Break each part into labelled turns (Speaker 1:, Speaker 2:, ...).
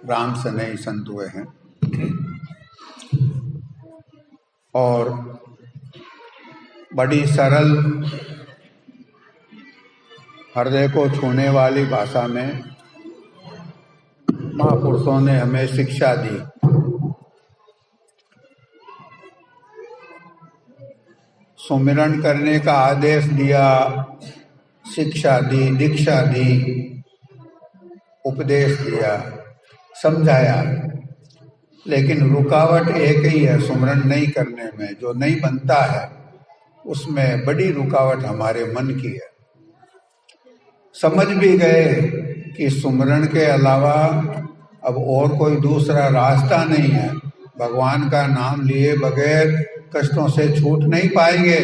Speaker 1: राम सनेही संत हुए हैं और बड़ी सरल हृदय को छूने वाली भाषा में महापुरुषों ने हमें शिक्षा दी। सुमिरन करने का आदेश दिया, शिक्षा दी, दीक्षा दी, उपदेश दिया, समझाया, लेकिन रुकावट एक ही है सुमिरन नहीं करने में। जो नहीं बनता है उसमें बड़ी रुकावट हमारे मन की है। समझ भी गए कि सुमिरन के अलावा अब और कोई दूसरा रास्ता नहीं है। भगवान का नाम लिए बगैर कष्टों से छूट नहीं पाएंगे।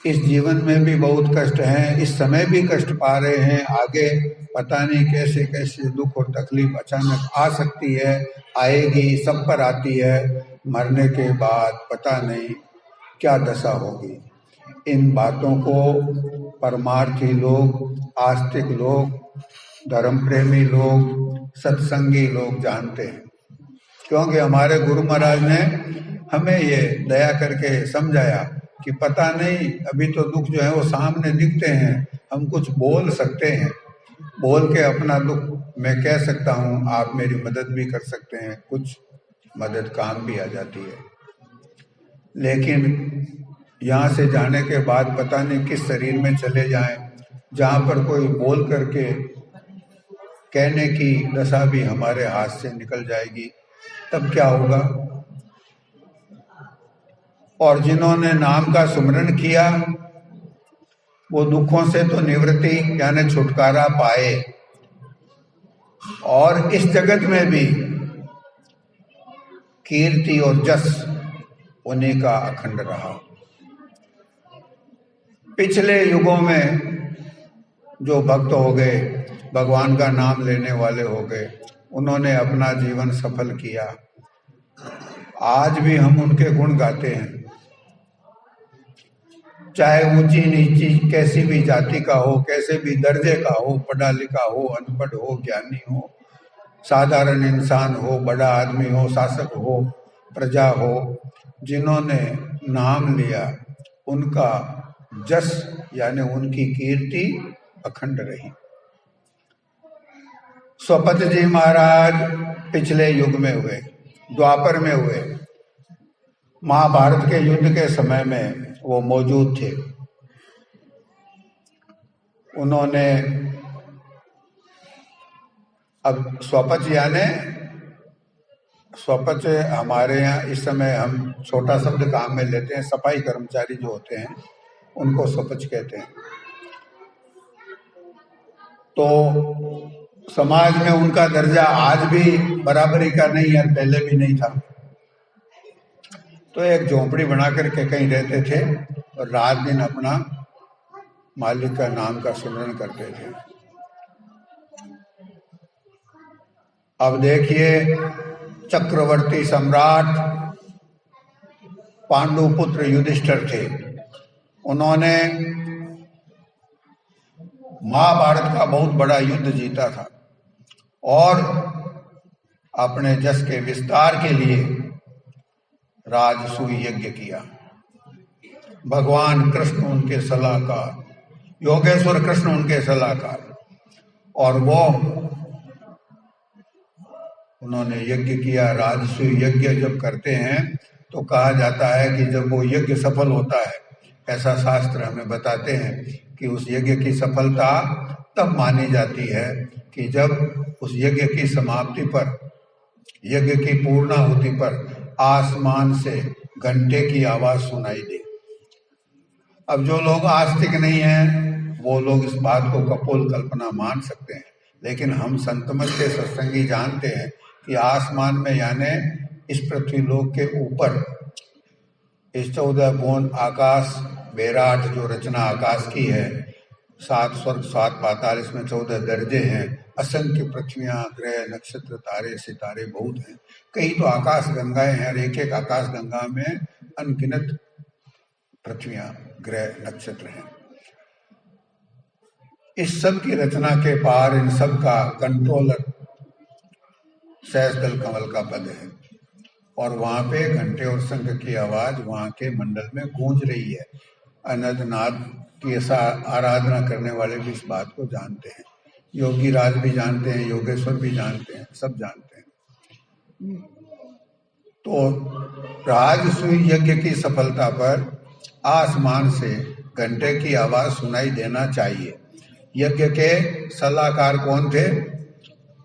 Speaker 1: इस जीवन में भी बहुत कष्ट हैं, इस समय भी कष्ट पा रहे हैं, आगे पता नहीं कैसे कैसे दुख और तकलीफ अचानक आ सकती है, आएगी, सब पर आती है। मरने के बाद पता नहीं क्या दशा होगी। इन बातों को परमार्थी लोग, आस्तिक लोग, धर्म प्रेमी लोग, सत्संगी लोग जानते हैं, क्योंकि हमारे गुरु महाराज ने हमें ये दया करके समझाया कि पता नहीं, अभी तो दुख जो है वो सामने दिखते हैं, हम कुछ बोल सकते हैं, बोल के अपना दुख मैं कह सकता हूँ, आप मेरी मदद भी कर सकते हैं, कुछ मदद काम भी आ जाती है। लेकिन यहाँ से जाने के बाद पता नहीं किस शरीर में चले जाएं, जहाँ पर कोई बोल करके कहने की दशा भी हमारे हाथ से निकल जाएगी, तब क्या होगा। और जिन्होंने नाम का सुमिरन किया वो दुखों से तो निवृत्ति यानी छुटकारा पाए, और इस जगत में भी कीर्ति और जस उन्हीं का अखंड रहा। पिछले युगों में जो भक्त हो गए, भगवान का नाम लेने वाले हो गए, उन्होंने अपना जीवन सफल किया। आज भी हम उनके गुण गाते हैं, चाहे ऊंची नीची कैसी भी जाति का हो, कैसे भी दर्जे का हो, पढ़ा लिखा हो, अनपढ़ हो, ज्ञानी हो, साधारण इंसान हो, बड़ा आदमी हो, शासक हो, प्रजा हो, जिन्होंने नाम लिया उनका जस यानी उनकी कीर्ति अखंड रही। स्वपत जी महाराज पिछले युग में हुए, द्वापर में हुए, महाभारत के युद्ध के समय में वो मौजूद थे। उन्होंने अब स्वपच यानी स्वपच हमारे यहाँ इस समय हम छोटा शब्द काम में लेते हैं, सफाई कर्मचारी जो होते हैं उनको स्वपच कहते हैं। तो समाज में उनका दर्जा आज भी बराबरी का नहीं है, पहले भी नहीं था। तो एक झोंपड़ी बना करके कहीं रहते थे और रात दिन अपना मालिक का नाम का स्मरण करते थे। अब देखिए, चक्रवर्ती सम्राट पांडुपुत्र युधिष्ठिर थे। उन्होंने महाभारत का बहुत बड़ा युद्ध जीता था और अपने जस के विस्तार के लिए राजसूय यज्ञ किया। भगवान कृष्ण उनके सलाहकार, योगेश्वर कृष्ण उनके सलाहकार, और वो उन्होंने यज्ञ किया। राजसूय यज्ञ जब करते हैं तो कहा जाता है कि जब वो यज्ञ सफल होता है, ऐसा शास्त्र हमें बताते हैं कि उस यज्ञ की सफलता तब मानी जाती है कि जब उस यज्ञ की समाप्ति पर, यज्ञ की पूर्णाहुति पर आसमान से घंटे की आवाज सुनाई दे। अब जो लोग आस्तिक नहीं हैं वो लोग इस बात को कपोल कल्पना मान सकते हैं, लेकिन हम संतमत के सत्संगी जानते हैं कि आसमान में यानी इस पृथ्वी लोक के ऊपर इस 14 भुवन आकाश बेराट जो रचना आकाश की है, 7 स्वर्ग 7 पाताल, इसमें 14 दर्जे हैं, असंख्य पृथ्वियां, ग्रह, नक्षत्र, तारे, सितारे बहुत हैं, कई तो आकाश गंगाएं हैं, और एक एक आकाश गंगा में अनगिनत पृथ्वियां, ग्रह, नक्षत्र हैं। इस सब की रचना के पार इन सब का कंट्रोलर सहस्त्रदल कमल का पद है, और वहां पे घंटे और शंख की आवाज वहां के मंडल में गूंज रही है। अनंतनाथ की ऐसा आराधना करने वाले भी इस बात को जानते हैं, योगी राज भी जानते हैं, योगेश्वर भी जानते हैं, सब जानते हैं। तो राजसूय यज्ञ की सफलता पर आसमान से घंटे की आवाज सुनाई देना चाहिए। यज्ञ के सलाहकार कौन थे?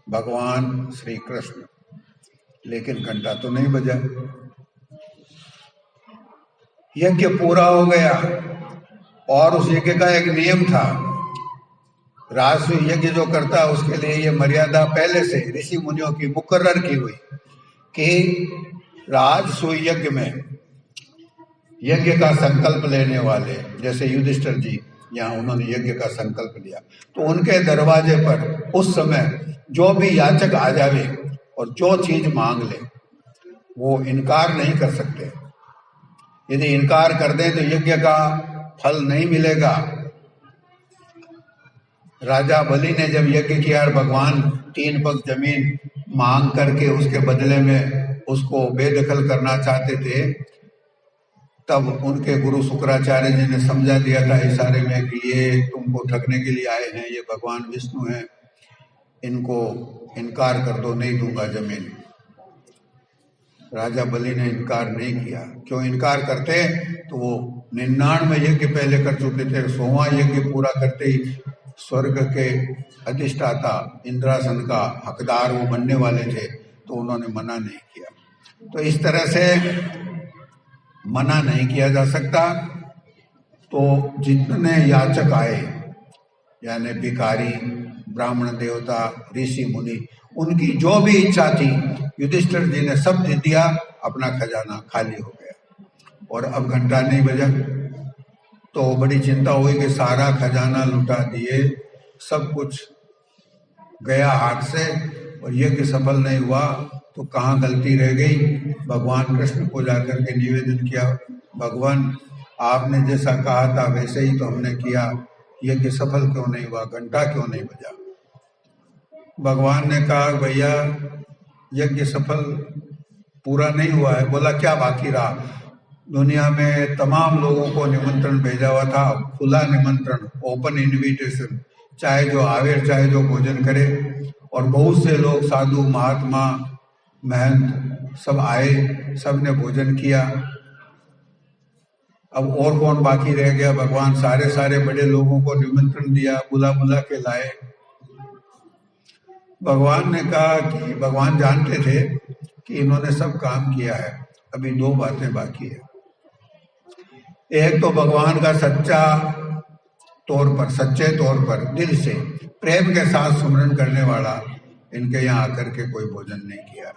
Speaker 1: भगवान श्री कृष्ण। लेकिन घंटा तो नहीं बजा। यज्ञ पूरा हो गया और उस यज्ञ का एक नियम था। राजसूय यज्ञ जो करता है उसके लिए ये मर्यादा पहले से ऋषि मुनियों की मुकर्रर की हुई कि राजसूय यज्ञ में यज्ञ का संकल्प लेने वाले, जैसे युधिष्ठिर जी यहाँ उन्होंने यज्ञ का संकल्प लिया, तो उनके दरवाजे पर उस समय जो भी याचक आ जावे और जो चीज मांग ले वो इनकार नहीं कर सकते। यदि इनकार कर दें तो यज्ञ का फल नहीं मिलेगा। राजा बलि ने जब यज्ञ किया और भगवान 3 पग जमीन मांग करके उसके बदले में उसको बेदखल करना चाहते थे, तब उनके गुरु शुक्राचार्य जी ने समझा दिया था इशारे में कि ये तुमको ठगने के लिए आए हैं, ये भगवान विष्णु हैं, इनको इनकार कर दो, नहीं दूंगा जमीन। राजा बलि ने इनकार नहीं किया। क्यों इनकार करते? तो वो 99 यज्ञ पहले कर चुके थे। 100वां यज्ञ पूरा करते ही स्वर्ग के अधिष्ठाता इंद्रासन का हकदार वो बनने वाले थे, तो उन्होंने मना नहीं किया। तो इस तरह से मना नहीं किया जा सकता। तो जितने याचक आए, यानी भिखारी, ब्राह्मण, देवता, ऋषि मुनि, उनकी जो भी इच्छा थी युधिष्ठिर जी ने सब दे दिया, अपना खजाना खाली हो गया। और अब घंटा नहीं बजा तो बड़ी चिंता हुई कि सारा खजाना लुटा दिए, सब कुछ गया हाथ से और यज्ञ सफल नहीं हुआ, तो कहाँ गलती रह गई। भगवान कृष्ण को जाकर के निवेदन किया, भगवान आपने जैसा कहा था वैसे ही तो हमने किया, यज्ञ सफल क्यों नहीं हुआ, घंटा क्यों नहीं बजा? भगवान ने कहा भैया यज्ञ सफल पूरा नहीं हुआ है। बोला क्या बाकी रहा? दुनिया में तमाम लोगों को निमंत्रण भेजा हुआ था, खुला निमंत्रण, ओपन इनविटेशन, चाहे जो आवे चाहे जो भोजन करे, और बहुत से लोग साधु महात्मा महंत सब आए, सब ने भोजन किया। अब और कौन बाकी रह गया? भगवान सारे बड़े लोगों को निमंत्रण दिया, बुला बुला के लाए। भगवान ने कहा कि भगवान जानते थे कि इन्होंने सब काम किया है, अभी 2 बातें बाकी है। एक तो भगवान का सच्चे तौर पर दिल से प्रेम के साथ सुमरन करने वाला इनके यहाँ आकर के कोई भोजन नहीं किया।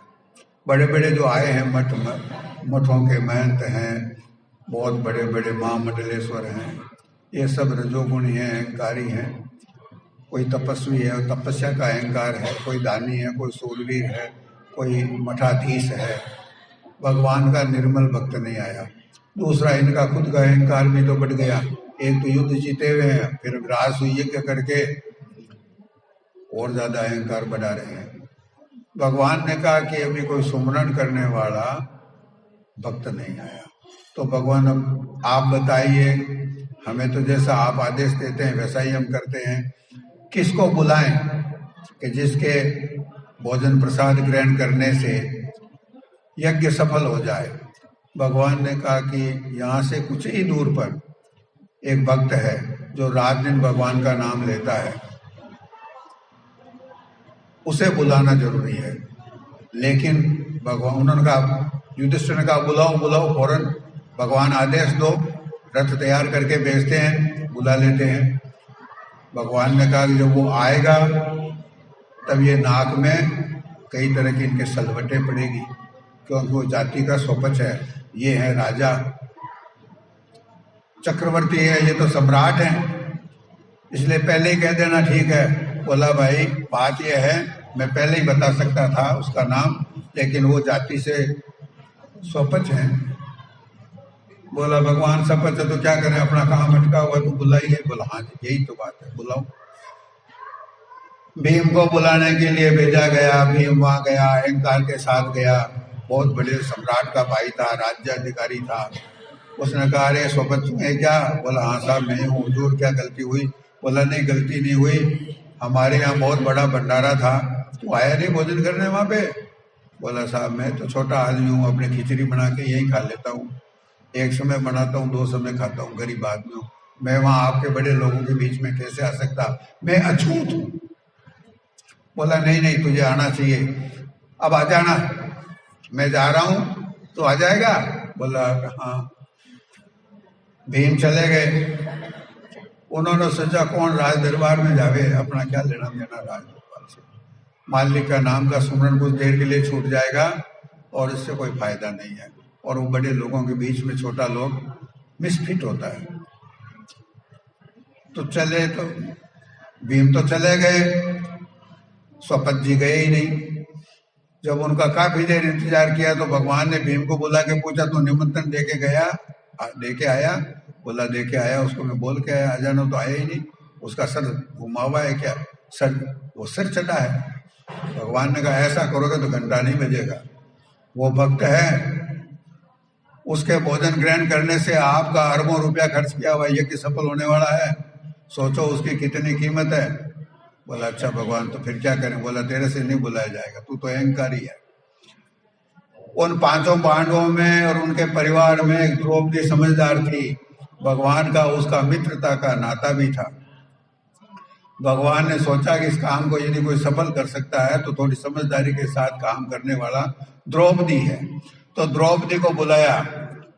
Speaker 1: बड़े बड़े जो आए हैं मठों के महंत हैं, बहुत बड़े बड़े महामंडलेश्वर हैं, ये सब रजोगुणी हैं, अहंकारी हैं। कोई तपस्वी है, तपस्या का अहंकार है, कोई दानी है, कोई सूरवीर है, कोई मठाधीश है। भगवान का निर्मल भक्त नहीं आया। दूसरा, इनका खुद का अहंकार भी तो बढ़ गया। एक तो युद्ध जीते हुए हैं, फिर राजसूय यज्ञ करके और ज्यादा अहंकार बढ़ा रहे हैं। भगवान ने कहा कि अभी कोई सुमरन करने वाला भक्त नहीं आया। तो भगवान अब आप बताइए, हमें तो जैसा आप आदेश देते हैं वैसा ही हम करते हैं। किसको बुलाएं कि जिसके भोजन प्रसाद ग्रहण करने से यज्ञ सफल हो जाए? भगवान ने कहा कि यहाँ से कुछ ही दूर पर एक भक्त है जो रात दिन भगवान का नाम लेता है, उसे बुलाना जरूरी है। लेकिन भगवान, उन्होंने कहा, युधिष्ठिर ने कहा बुलाओ फौरन। भगवान आदेश दो, रथ तैयार करके भेजते हैं, बुला लेते हैं। भगवान ने कहा कि जब वो आएगा तब ये नाक में कई तरह की इनके सलवटें पड़ेगी, क्योंकि वो जाति का स्वपच है। ये है राजा, चक्रवर्ती है, ये तो सम्राट है, इसलिए पहले ही कह देना ठीक है। बोला भाई बात यह है, मैं पहले ही बता सकता था उसका नाम, लेकिन वो जाति से स्वपच है। बोला भगवान सपच है तो क्या करें, अपना काम अटका हुआ तो बुलाइए। बोला हाँ यही तो बात है, बुलाओ। भीम को बुलाने के लिए भेजा गया। भीम वहां गया, अहंकार के साथ गया। बहुत बड़े सम्राट का भाई था, राज्याधिकारी था। उसने कहा, अरे सोपत तुम है क्या? बोला, हाँ साहब मैं हूँ। हुजूर क्या गलती हुई? बोला, नहीं गलती नहीं हुई, हमारे यहाँ बहुत बड़ा भंडारा था, तू आया नहीं भोजन करने वहां पे? बोला, साहब मैं तो छोटा आदमी हूँ, अपने खिचड़ी बना के यही खा लेता हूँ, एक समय बनाता हूँ, 2 समय खाता हूँ, गरीब आदमी हूँ, मैं वहां आपके बड़े लोगों के बीच में कैसे आ सकता? मैं अछूत हूँ। बोला, नहीं नहीं तुझे आना चाहिए, अब आ जाना, मैं जा रहा हूँ, तो आ जाएगा? बोला, हाँ। भीम चले गए। उन्होंने सोचा कौन राज दरबार में जावे, अपना क्या लेना देना राज दरबार से, मालिक का नाम का सुमरन कुछ देर के लिए छूट जाएगा और इससे कोई फायदा नहीं है, और वो बड़े लोगों के बीच में छोटा लोग मिसफिट होता है। तो चले, तो भीम तो चले गए, स्वपत जी गए ही नहीं। जब उनका काफी देर इंतजार किया तो भगवान ने भीम को बुला के पूछा, तो निमंत्रण दे के गया, दे के आया? बोला, दे के आया, उसको मैं बोल के आया, आ जाना, तो आया ही नहीं। उसका सर घुमा हुआ है क्या? सर, वो सिर चटा है। भगवान ने कहा, ऐसा करोगे तो घंटा नहीं बजेगा। वो भक्त है, उसके भोजन ग्रहण करने से आपका अरबों रुपया खर्च किया हुआ यज्ञ सफल होने वाला है, सोचो उसकी कितनी कीमत है। बोला, अच्छा भगवान तो फिर क्या करें? बोला, तेरे से नहीं बुलाया जाएगा, तू तो अहंकारी है। उन 5 पांडवों में और उनके परिवार में द्रौपदी समझदार थी, भगवान का उसका मित्रता का नाता भी था। भगवान ने सोचा कि इस काम को यदि कोई सफल कर सकता है तो थोड़ी समझदारी के साथ काम करने वाला द्रौपदी है। तो द्रौपदी को बुलाया।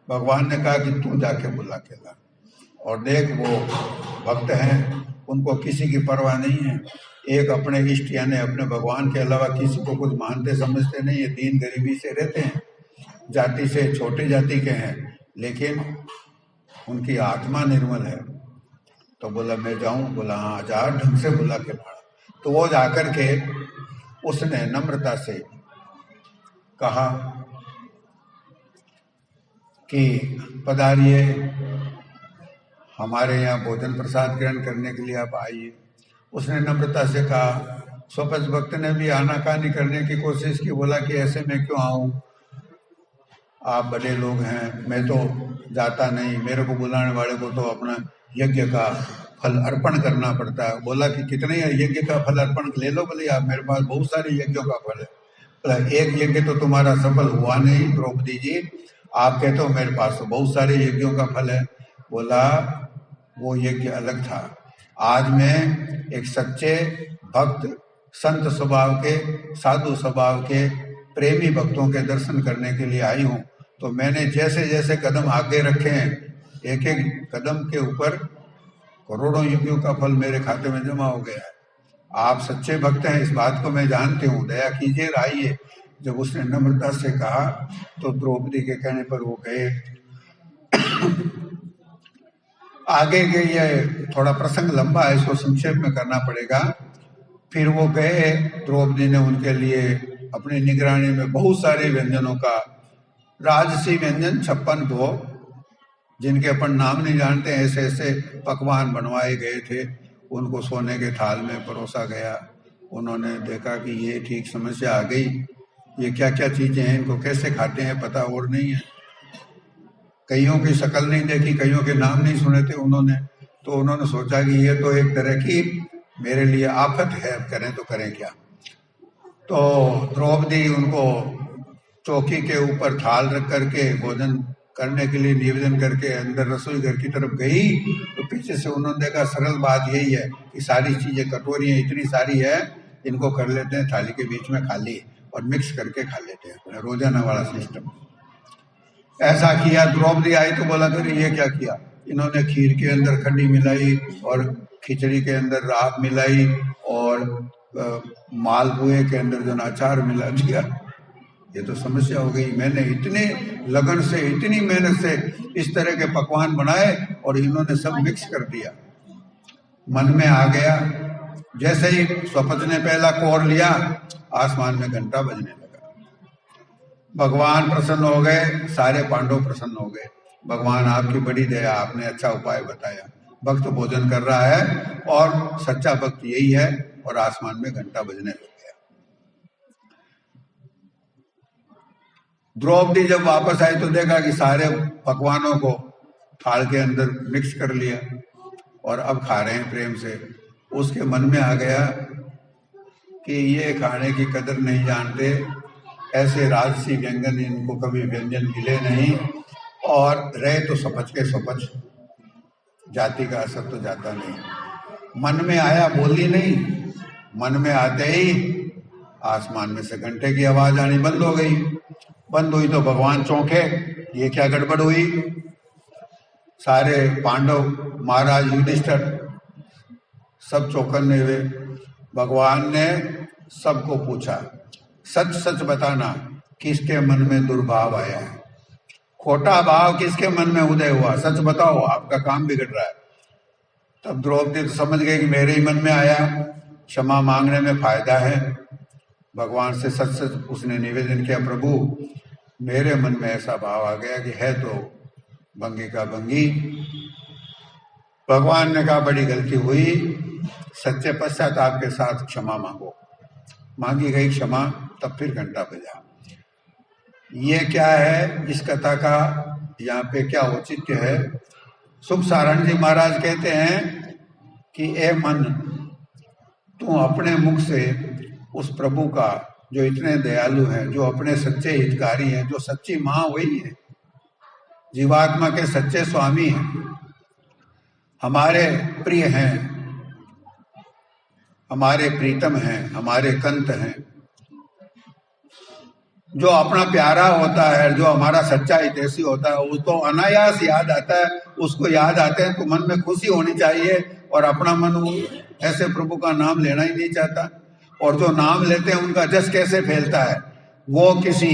Speaker 1: भगवान ने कहा कि तू जाके बुला के ला, और देख वो भक्त हैं, उनको किसी की परवाह नहीं है, एक अपने इष्ट यानी अपने भगवान के अलावा किसी को कुछ मानते समझते नहीं है, दीन गरीबी से रहते हैं, जाति से छोटी जाति के हैं, लेकिन उनकी आत्मा निर्मल है। तो बोला, मैं जाऊं? बोला, हाँ जा, ढंग से बुला के लाना। तो वो जाकर के उसने नम्रता से कहा कि पधारिए, हमारे यहाँ भोजन प्रसाद ग्रहण करने के लिए आप आइए। उसने नम्रता से कहा। स्वपच भक्त ने भी आनाकानी करने की कोशिश की, बोला कि ऐसे मैं क्यों आऊं, आप बड़े लोग हैं, मैं तो जाता नहीं, मेरे को बुलाने वाले को तो अपना यज्ञ का फल अर्पण करना पड़ता है। बोला कि कितने यज्ञ का फल अर्पण ले लो, बोले आप मेरे पास बहुत सारे यज्ञों का फल है। बोला, एक यज्ञ तो तुम्हारा सफल हुआ नहीं द्रौपदी जी, आप कहते हो मेरे पास तो बहुत सारे यज्ञों का फल है। बोला, वो यज्ञ अलग था, आज मैं एक सच्चे भक्त, संत स्वभाव के, साधु स्वभाव के, प्रेमी भक्तों के दर्शन करने के लिए आई हूँ। तो मैंने जैसे जैसे कदम आगे रखे हैं, एक एक कदम के ऊपर करोड़ों यज्ञों का फल मेरे खाते में जमा हो गया है। आप सच्चे भक्त हैं, इस बात को मैं जानती हूँ, दया कीजिए, आइए। जब उसने नम्रता से कहा तो द्रौपदी के कहने पर वो गए। आगे के ये थोड़ा प्रसंग लंबा है, इसको संक्षेप में करना पड़ेगा। फिर वो गए, द्रौपदी ने उनके लिए अपनी निगरानी में बहुत सारे व्यंजनों का, राजसी व्यंजन 56 भोग, जिनके अपन नाम नहीं जानते, ऐसे ऐसे पकवान बनवाए गए थे, उनको सोने के थाल में परोसा गया। उन्होंने देखा कि ये ठीक समस्या आ गई, ये क्या क्या चीजें हैं, इनको कैसे खाते हैं पता और नहीं है, कईयों की शक्ल नहीं देखी, कईयों के नाम नहीं सुने थे उन्होंने। तो उन्होंने सोचा कि ये तो एक तरह की मेरे लिए आफत है, अब करें तो करें क्या। तो द्रौपदी उनको चौकी के ऊपर थाल रख करके भोजन करने के लिए निवेदन करके अंदर रसोई घर की तरफ गई, तो पीछे से उन्होंने देखा सरल बात यही है कि सारी चीजें, कटोरियां इतनी सारी है, इनको कर लेते हैं थाली के बीच में खाली और मिक्स करके खा लेते हैं, रोजाना वाला सिस्टम। ऐसा किया। द्रौपदी आई तो बोला, फिर ये क्या किया? इन्होंने खीर के अंदर खंडी मिलाई और खिचड़ी के अंदर राख मिलाई और मालपुए के अंदर जो अचार मिला दिया। ये तो समस्या हो गई। मैंने इतने लगन से, इतनी मेहनत से इस तरह के पकवान बनाए और इन्होंने सब मिक्स कर दिया। मन में आ गया, जैसे ही स्वपच ने पहला कोर लिया, आसमान में घंटा बजने लगा। भगवान प्रसन्न हो गए, सारे पांडव प्रसन्न हो गए। भगवान आपकी बड़ी दया, आपने अच्छा उपाय बताया, भक्त भोजन कर रहा है और सच्चा भक्त यही है और आसमान में घंटा बजने लग गया। द्रौपदी जब वापस आई तो देखा कि सारे पकवानों को थाल के अंदर मिक्स कर लिया और अब खा रहे हैं प्रेम से। उसके मन में आ गया कि ये खाने की कदर नहीं जानते, ऐसे राजसी व्यंजन इनको कभी व्यंजन मिले नहीं, और रहे तो सपच के सपच, जाति का असर तो जाता नहीं। मन में आया, बोली नहीं। मन में आते ही आसमान में से घंटे की आवाज आनी बंद हो गई। बंद हुई तो भगवान चौंके, ये क्या गड़बड़ हुई। सारे पांडव, महाराज युधिष्ठिर सब चौकन्ने हुए। भगवान ने सबको पूछा, सच सच बताना किसके मन में दुर्भाव आया है, खोटा भाव किसके मन में उदय हुआ, सच बताओ, आपका काम बिगड़ रहा है। तब द्रौपदी तो समझ गई कि मेरे ही मन में आया, क्षमा मांगने में फायदा है। भगवान से सच सच उसने निवेदन किया, प्रभु मेरे मन में ऐसा भाव आ गया कि है तो भंगी का भंगी। भगवान ने कहा बड़ी गलती हुई, सच्चे पश्चाताप के साथ क्षमा मांगो। मांगी गई क्षमा, तब फिर घंटा बजा। ये क्या है, इस कथा का यहाँ पे क्या औचित्य है। सुख सारण जी महाराज कहते हैं कि ए मन, तू अपने मुख से उस प्रभु का जो इतने दयालु हैं, जो अपने सच्चे हितकारी हैं, जो सच्ची माँ वही है, जीवात्मा के सच्चे स्वामी हैं, हमारे प्रिय हैं, हमारे प्रीतम हैं, हमारे कंत हैं, जो अपना प्यारा होता है, जो हमारा सच्चा हितैषी होता है, उसको अनायास याद आता है। उसको याद आते हैं तो मन में खुशी होनी चाहिए, और अपना मन ऐसे प्रभु का नाम लेना ही नहीं चाहता। और जो नाम लेते हैं उनका जस कैसे फैलता है। वो किसी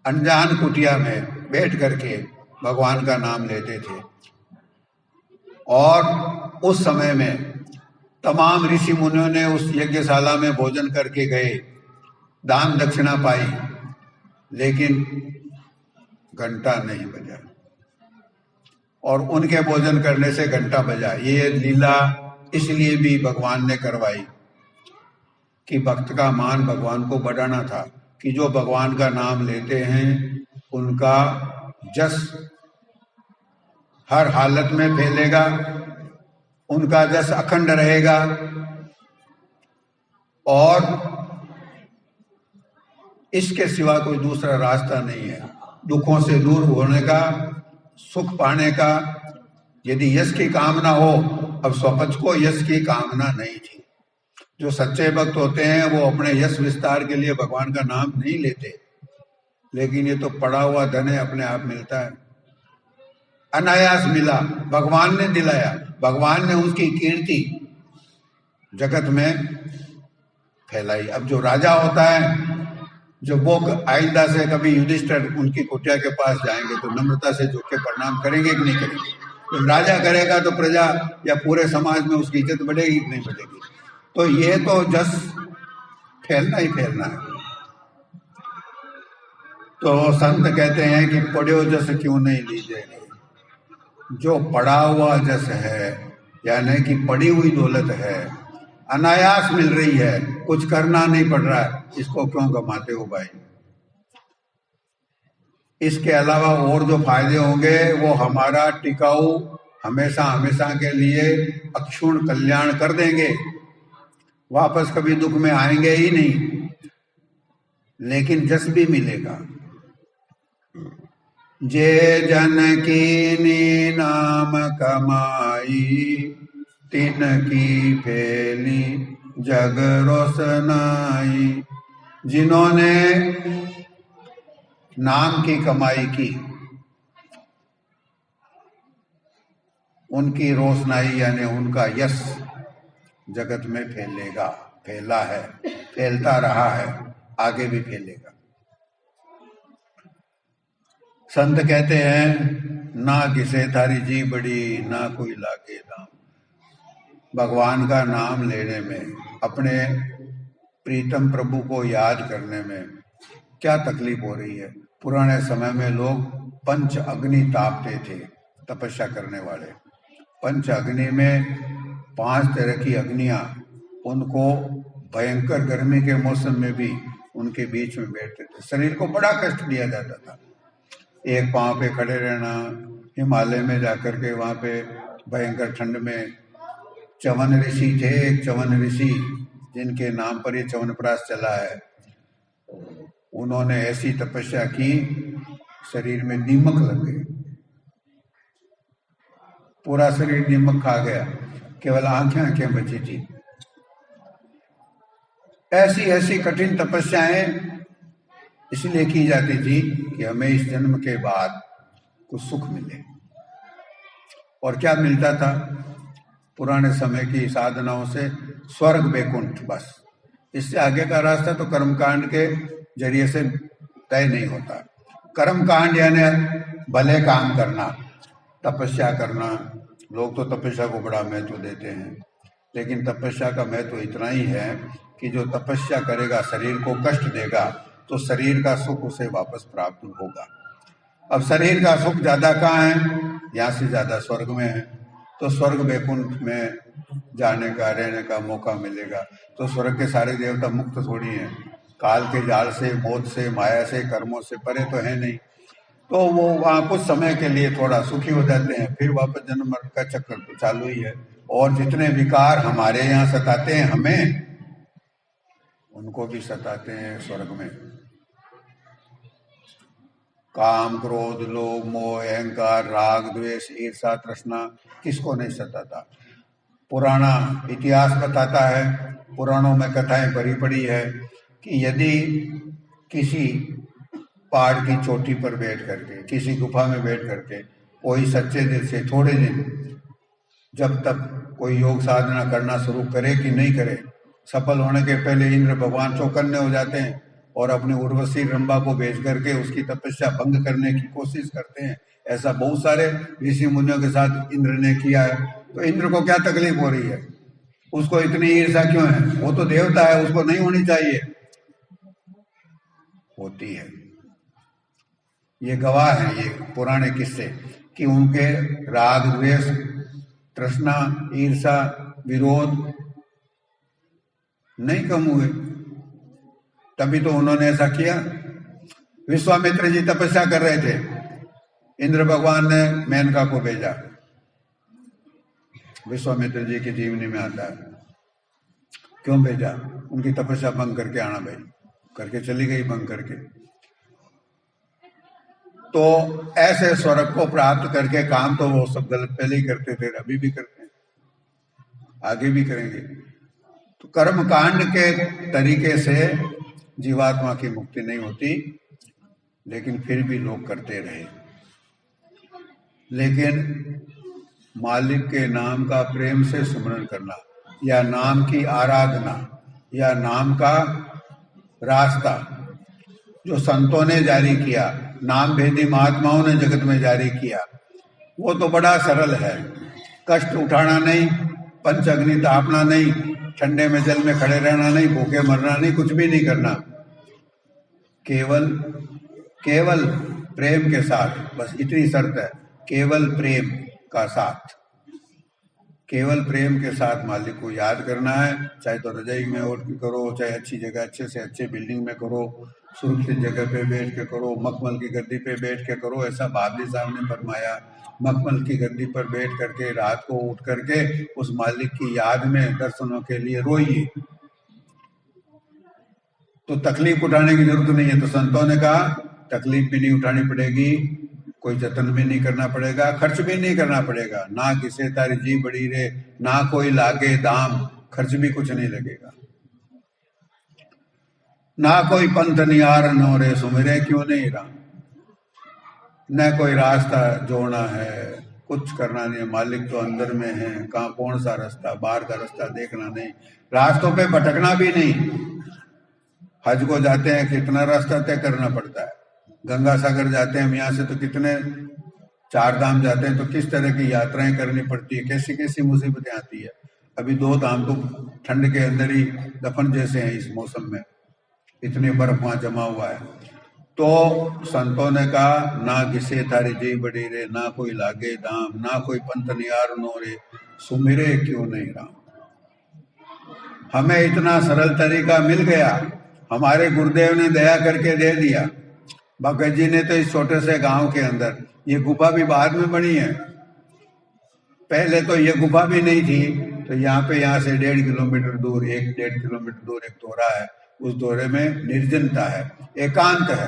Speaker 1: अनजान कुटिया में बैठ करके भगवान का नाम लेते थे, और उस समय में तमाम ऋषि मुनियों ने उस यज्ञशाला में भोजन करके गए, दान दक्षिणा पाई, लेकिन घंटा नहीं बजा। और उनके भोजन करने से घंटा बजा। ये लीला इसलिए भी भगवान ने करवाई कि भक्त का मान भगवान को बढ़ाना था, कि जो भगवान का नाम लेते हैं उनका जस हर हालत में फैलेगा, उनका जस अखंड रहेगा, और इसके सिवा कोई दूसरा रास्ता नहीं है दुखों से दूर होने का, सुख पाने का। यदि यश की कामना हो, अब स्वपच को यश की कामना नहीं थी। जो सच्चे भक्त होते हैं वो अपने यश विस्तार के लिए भगवान का नाम नहीं लेते, लेकिन ये तो पड़ा हुआ धन है, अपने आप मिलता है, अनायास मिला, भगवान ने दिलाया, भगवान ने उसकी कीर्ति जगत में फैलाई। अब जो राजा होता है, जब वो आइंदा से कभी युधिष्ठिर उनकी कुटिया के पास जाएंगे तो नम्रता से झुक के प्रणाम करेंगे कि नहीं करेंगे। जब राजा करेगा तो प्रजा या पूरे समाज में उसकी इज्जत बढ़ेगी कि नहीं बढ़ेगी। तो ये तो जस फैलना ही फैलना है। तो संत कहते हैं कि पढ़ो जस क्यों नहीं लीजिए। जो पड़ा हुआ जस है, यानी कि पड़ी हुई दौलत है, अनायास मिल रही है, कुछ करना नहीं पड़ रहा है, इसको क्यों गमाते हो भाई। इसके अलावा और जो फायदे होंगे वो हमारा टिकाऊ हमेशा हमेशा के लिए अक्षुण कल्याण कर देंगे, वापस कभी दुख में आएंगे ही नहीं, लेकिन जस भी मिलेगा। जे जन की नाम कमाई, तिन की फैली जग रोशनाई। जिन्होंने नाम की कमाई की, उनकी रोशनाई यानी उनका यश जगत में फैलेगा, फैला है, फैलता रहा है, आगे भी फैलेगा। संत कहते हैं ना किसे थारी जी बड़ी, ना कोई लागे दाम। भगवान का नाम लेने में, अपने प्रीतम प्रभु को याद करने में क्या तकलीफ हो रही है। पुराने समय में लोग पंच अग्नि तापते थे, तपस्या करने वाले। पंच अग्नि में 5 तरह की अग्नियां उनको भयंकर गर्मी के मौसम में भी उनके बीच में बैठते थे। शरीर को बड़ा कष्ट दिया जाता था। एक पांव पे खड़े रहना, हिमालय में जाकर के वहां पे भयंकर ठंड में। च्यवन ऋषि थे, एक च्यवन ऋषि जिनके नाम पर ये च्यवनप्राश चला है, उन्होंने ऐसी तपस्या की, शरीर में नीमक लग गई, पूरा शरीर नीमक खा गया, केवल आंखें बची थी। ऐसी ऐसी कठिन तपस्याएं इसलिए की जाती थी कि हमें इस जन्म के बाद कुछ सुख मिले। और क्या मिलता था? पुराने समय की साधनाओं से स्वर्ग वैकुंठ, बस। इससे आगे का रास्ता तो कर्मकांड के जरिए से तय नहीं होता। कर्मकांड यानी भले काम करना, तपस्या करना। लोग तो तपस्या को बड़ा महत्व देते हैं, लेकिन तपस्या का महत्व इतना ही है कि जो तपस्या करेगा, शरीर को कष्ट देगा, तो शरीर का सुख उसे वापस प्राप्त होगा। अब शरीर का सुख ज्यादा कहाँ है? यहाँ से ज्यादा स्वर्ग में है। तो स्वर्ग वैकुंठ में जाने का, रहने का मौका मिलेगा। तो स्वर्ग के सारे देवता मुक्त थोड़ी हैं, काल के जाल से, मौत से, माया से, कर्मों से परे तो है नहीं। तो वो वहाँ कुछ समय के लिए थोड़ा सुखी हो जाते हैं, फिर वापस जन्म मरण का चक्कर तो चालू ही है। और जितने विकार हमारे यहाँ सताते हैं हमें, उनको भी सताते हैं स्वर्ग में। काम, क्रोध, लोभ, मोह, अहंकार, राग, द्वेष, ईर्षा, तृष्णा, किसको नहीं सताता? पुराना इतिहास बताता है, पुराणों में कथाएं भरी पड़ी है कि यदि किसी पहाड़ की चोटी पर बैठ करके, किसी गुफा में बैठ करके कोई सच्चे दिल से थोड़े दिन, जब तक कोई योग साधना करना शुरू करे कि नहीं करे, सफल होने के पहले इंद्र भगवान चौकन्ने हो जाते हैं और अपनी उर्वशी रंभा को भेज करके उसकी तपस्या भंग करने की कोशिश करते हैं। ऐसा बहुत सारे ऋषि मुनियों के साथ इंद्र ने किया है। तो इंद्र को क्या तकलीफ हो रही है? उसको इतनी ईर्ष्या क्यों है? वो तो देवता है, उसको नहीं होनी चाहिए, होती है। ये गवाह है, ये पुराने किस्से, कि उनके राग, द्वेष, तृष्णा, ईर्षा, विरोध नहीं कम हुए, तभी तो उन्होंने ऐसा किया। विश्वामित्र जी तपस्या कर रहे थे, इंद्र भगवान ने मेनका को भेजा। विश्वामित्र जी की जीवनी में आता है, क्यों भेजा? उनकी तपस्या भंग करके आना भाई, करके चली गई भंग करके। तो ऐसे स्वर्ग को प्राप्त करके काम तो वो सब गलत पहले ही करते थे, अभी भी करते हैं, आगे भी करेंगे। तो कर्म कांड के तरीके से जीवात्मा की मुक्ति नहीं होती, लेकिन फिर भी लोग करते रहे। लेकिन मालिक के नाम का प्रेम से स्मरण करना, या नाम की आराधना, या नाम का रास्ता जो संतों ने जारी किया, नाम भेदी महात्माओं ने जगत में जारी किया, वो तो बड़ा सरल है। कष्ट उठाना नहीं, पंच अग्नि तापना नहीं, ठंडे में जल में खड़े रहना नहीं, भूखे मरना नहीं, कुछ भी नहीं करना। केवल प्रेम के साथ, बस इतनी शर्त है, केवल प्रेम का साथ, केवल प्रेम के साथ मालिक को याद करना है। चाहे तो रजाई में उठ के करो, चाहे अच्छी जगह, अच्छे से अच्छे बिल्डिंग में करो, सुरक्षित जगह पे बैठ के करो, मखमल की गद्दी पे बैठ के करो। ऐसा बाबली साहब ने फरमाया, मखमल की गद्दी पर बैठ करके रात को उठ करके उस मालिक की याद में दर्शनों के लिए रोइए, तो तकलीफ उठाने की जरूरत नहीं है। तो संतों ने कहा तकलीफ भी नहीं उठानी पड़ेगी, कोई जतन भी नहीं करना पड़ेगा, खर्च भी नहीं करना पड़ेगा। ना किसे तारी जी बड़ी रे, ना कोई लागे दाम, खर्च भी कुछ नहीं लगेगा। ना कोई पंथ निहार नो रे, सुमिरे क्यों नहीं राम। न कोई रास्ता जोड़ना है, कुछ करना नहीं, मालिक तो अंदर में है। कहाँ कौन सा रास्ता, बाहर का रास्ता देखना नहीं, रास्तों पे भटकना भी नहीं। हज को जाते हैं, कितना रास्ता तय करना पड़ता है। गंगा सागर जाते हैं यहाँ से, तो कितने 4 धाम जाते हैं, तो किस तरह की यात्राएं करनी पड़ती है, कैसी कैसी मुसीबतें आती है। अभी 2 धाम तो ठंड के अंदर ही दफन जैसे हैं इस मौसम में, इतनी बर्फ वहां जमा हुआ है। तो संतों ने कहा ना घिसे तारी जी बड़ी रे, ना कोई लागे दाम, ना कोई पंथ निहार नो रे, सुमिरे क्यों नहीं राम। हमें इतना सरल तरीका मिल गया, हमारे गुरुदेव ने दया करके दे दिया। भगत जी ने तो इस छोटे से गांव के अंदर, ये गुफा भी बाद में बनी है, पहले तो ये गुफा भी नहीं थी। तो यहाँ से 1.5 किलोमीटर दूर, 1-1.5 किलोमीटर दूर एक दौरा है, उस दौरे में निर्जनता है, एकांत है,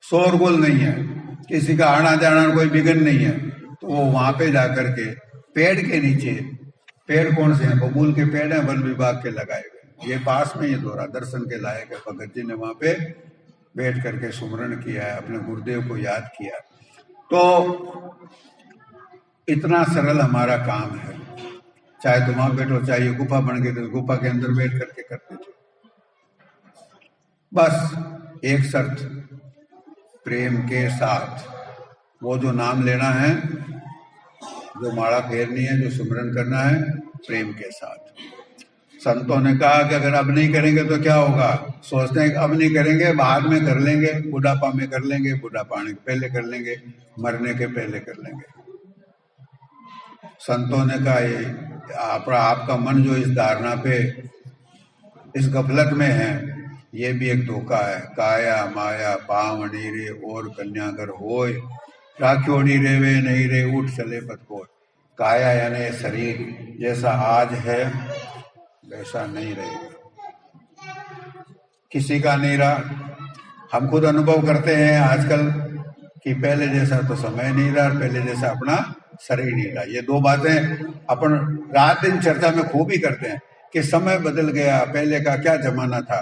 Speaker 1: शोरगुल नहीं है, किसी का आना जाना कोई विघ्न नहीं है। तो वो वहां पे जाकर के पेड़ के नीचे, पेड़ कौन से हैं, बबूल के पेड़ हैं, वन विभाग के लगाए गए, ये पास में ये दौरा दर्शन के लायक है। भगत जी ने वहां पे बैठ करके सुमरण किया है, अपने गुरुदेव को याद किया। तो इतना सरल हमारा काम है, चाहे तुम वहां बैठो, चाहे ये गुफा बन गई तो गुफा के अंदर बैठ करके करते थे। बस एक शर्त, प्रेम के साथ वो जो नाम लेना है, जो माला फेरनी है, जो सुमरन करना है, प्रेम के साथ। संतों ने कहा कि अगर अब नहीं करेंगे तो क्या होगा, सोचते हैं कि अब नहीं करेंगे, बाद में कर लेंगे, बुढ़ापा में कर लेंगे, बुढ़ापा आने के पहले कर लेंगे, मरने के पहले कर लेंगे। संतों ने कहा ये आपका मन जो इस धारणा पे, इस गफलत में है, ये भी एक धोखा है। काया माया पावनी रे और कन्यागर होय, राखियोड़ी रे वे नहीं रे उठ चले पथ को। काया यानी शरीर जैसा आज है वैसा नहीं रहेगा, किसी का नहीं रहा। हम खुद अनुभव करते हैं आजकल कि पहले जैसा तो समय नहीं रहा, पहले जैसा अपना शरीर नहीं रहा। ये दो बातें अपन रात दिन चर्चा में खूब ही करते हैं कि समय बदल गया, पहले का क्या जमाना था।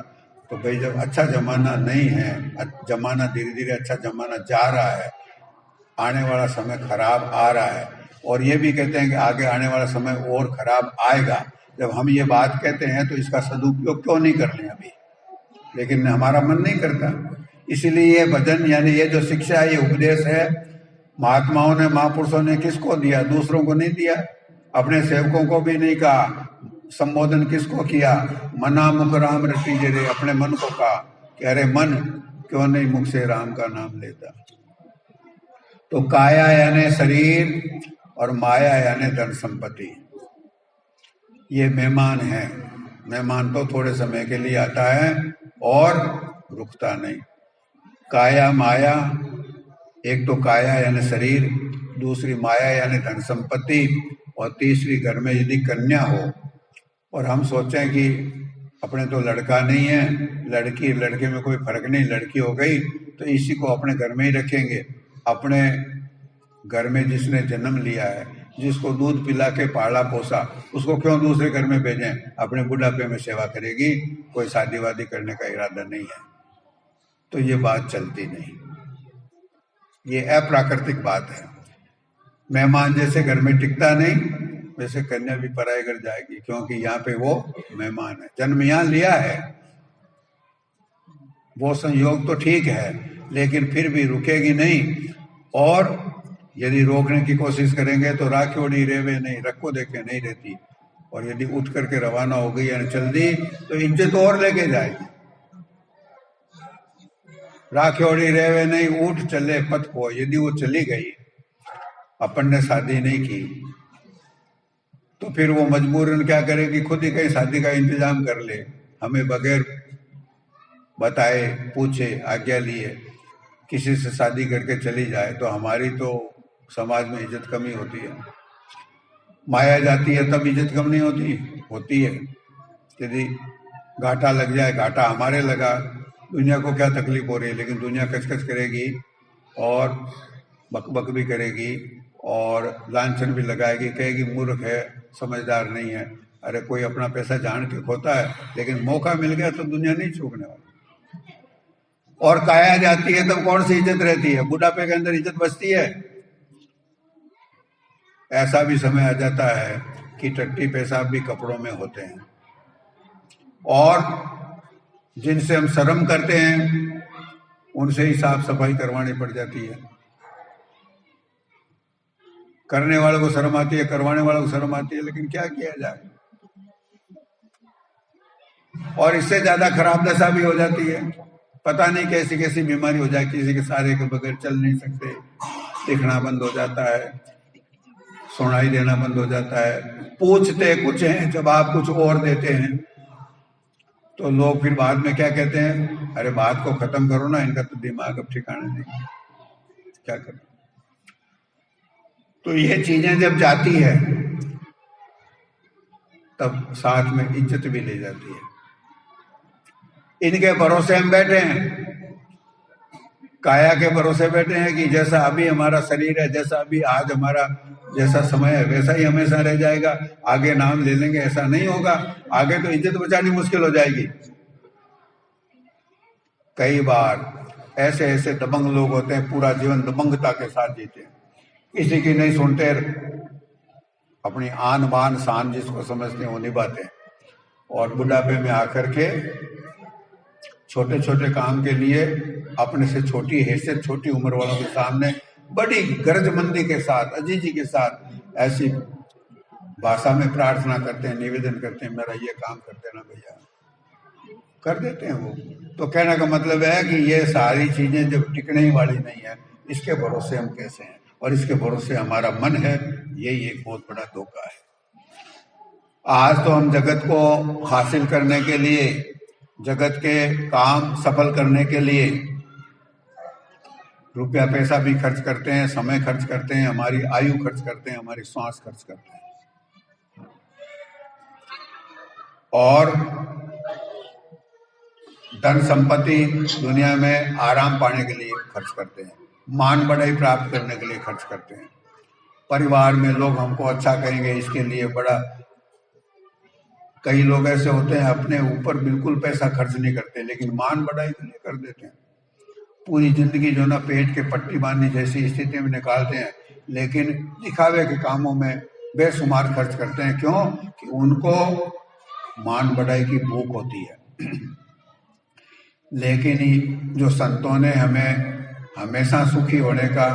Speaker 1: तो भाई जब अच्छा जमाना नहीं है, जमाना धीरे धीरे अच्छा जमाना जा रहा है, आने वाला समय खराब आ रहा है, और ये भी कहते हैं कि आगे आने वाला समय और खराब आएगा। जब हम ये बात कहते हैं तो इसका सदुपयोग क्यों नहीं कर लें अभी, लेकिन हमारा मन नहीं करता। इसीलिए ये भजन यानी ये जो शिक्षा है, ये उपदेश है, महात्माओं ने, महापुरुषों ने किसको दिया, दूसरों को नहीं दिया, अपने सेवकों को भी नहीं कहा। संबोधन किसको किया, मना मुख राम रटी जरे, अपने मन को कहा कि अरे मन क्यों नहीं मुख से राम का नाम लेता। तो काया यानी शरीर और माया यानी धन संपत्ति, ये मेहमान है। मेहमान तो थोड़े समय के लिए आता है और रुकता नहीं। काया माया, एक तो काया यानी शरीर, दूसरी माया यानी धन संपत्ति, और तीसरी घर में यदि कन्या हो, और हम सोचें कि अपने तो लड़का नहीं है, लड़की लड़के में कोई फर्क नहीं, लड़की हो गई तो इसी को अपने घर में ही रखेंगे। अपने घर में जिसने जन्म लिया है, जिसको दूध पिला के पाला पोसा, उसको क्यों दूसरे घर में भेजें, अपने बुढ़ापे में सेवा करेगी, कोई शादी वादी करने का इरादा नहीं है। तो ये बात चलती नहीं, ये अप्राकृतिक बात है। मेहमान जैसे घर में टिकता नहीं, वैसे कन्या भी पराये घर जाएगी, क्योंकि यहाँ पे वो मेहमान है, जन्म यहाँ लिया है। वो संयोग तो ठीक है, लेकिन फिर भी रुकेगी नहीं, और यदि रोकने की कोशिश करेंगे तो राखियोड़ी रेवे नहीं, रखो देखे नहीं रहती, और यदि उठ करके रवाना हो गई या चल दी तो इज्जत और लेके जाएगी। राखियोड़ी रेवे नहीं उठ चले पथ को, यदि वो चली गई, अपन ने शादी नहीं की, तो फिर वो मजबूरन क्या करेगी, खुद ही कहीं शादी का इंतजाम कर ले, हमें बगैर बताए पूछे आज्ञा लिए किसी से शादी करके चली जाए, तो हमारी तो समाज में इज्जत कमी होती है। माया जाती है तब इज्जत कम नहीं होती है। यदि घाटा लग जाए, घाटा हमारे लगा, दुनिया को क्या तकलीफ हो रही है, लेकिन दुनिया कचकच करेगी और बकबक भी करेगी और लांछन भी लगाएगी, कहेगी मूर्ख है, समझदार नहीं है। अरे कोई अपना पैसा जान के खोता है, लेकिन मौका मिल गया तो दुनिया नहीं छोड़ने वाली। और काया जाती है तब कौन सी इज्जत रहती है, बुढ़ापे के अंदर इज्जत बचती है। ऐसा भी समय आ जाता है कि टट्टी पेशाब भी कपड़ों में होते हैं, और जिनसे हम शर्म करते हैं उनसे ही साफ सफाई करवानी पड़ जाती है। करने वालों को शर्म आती है, करवाने वालों को शर्म आती है, लेकिन क्या किया जाए। और इससे ज्यादा खराब दशा भी हो जाती है, पता नहीं कैसी कैसी बीमारी हो जाए, किसी के सहारे के बगैर चल नहीं सकते, दिखना बंद हो जाता है, सुनाई देना बंद हो जाता है, पूछते कुछ हैं जवाब कुछ और देते हैं। तो लोग फिर बाद में क्या कहते हैं, अरे बात को खत्म करो ना, इनका तो दिमाग अब ठिकाना नहीं, क्या करो। तो ये चीजें जब जाती है तब साथ में इज्जत भी ले जाती है। इनके भरोसे हम बैठे हैं, काया के भरोसे बैठे हैं कि जैसा अभी हमारा शरीर है, जैसा अभी आज हमारा जैसा समय है वैसा ही हमेशा रह जाएगा, आगे नाम ले लेंगे, ऐसा नहीं होगा। आगे तो इज्जत बचानी मुश्किल हो जाएगी। कई बार ऐसे ऐसे दबंग लोग होते हैं, पूरा जीवन दबंगता के साथ जीते हैं, किसी की नहीं सुनते, अपनी आन बान शान जिसको समझते हैं वो निभाते हैं, और बुढ़ापे में आकर के छोटे छोटे काम के लिए अपने से छोटी हैसियत, छोटी उम्र वालों के सामने बड़ी गरजमंदी के साथ, अजीजी के साथ ऐसी भाषा में प्रार्थना करते हैं, निवेदन करते हैं, मेरा ये काम कर देना भैया, कर देते हैं वो। तो कहने का मतलब है कि ये सारी चीजें जब टिकने ही वाली नहीं है, इसके भरोसे हम कैसे हैं, और इसके भरोसे हमारा मन है, यही एक बहुत बड़ा धोखा है। आज तो हम जगत को हासिल करने के लिए, जगत के काम सफल करने के लिए रुपया पैसा भी खर्च करते हैं, समय खर्च करते हैं, हमारी आयु खर्च करते हैं, हमारी श्वास खर्च करते हैं, और धन संपत्ति दुनिया में आराम पाने के लिए खर्च करते हैं, मान बढ़ाई प्राप्त करने के लिए खर्च करते हैं, परिवार में लोग हमको अच्छा कहेंगे इसके लिए बड़ा। कई लोग ऐसे होते हैं अपने ऊपर बिल्कुल पैसा खर्च नहीं करते, लेकिन मान बढ़ाई के लिए कर देते हैं, पूरी जिंदगी जो ना पेट के पट्टी बांधने जैसी स्थिति में निकालते हैं, लेकिन दिखावे के कामों में बेशुमार खर्च करते हैं। क्यों? कि उनको मान बढ़ाई की भूख होती है। लेकिन जो संतों ने हमें हमेशा सुखी होने का,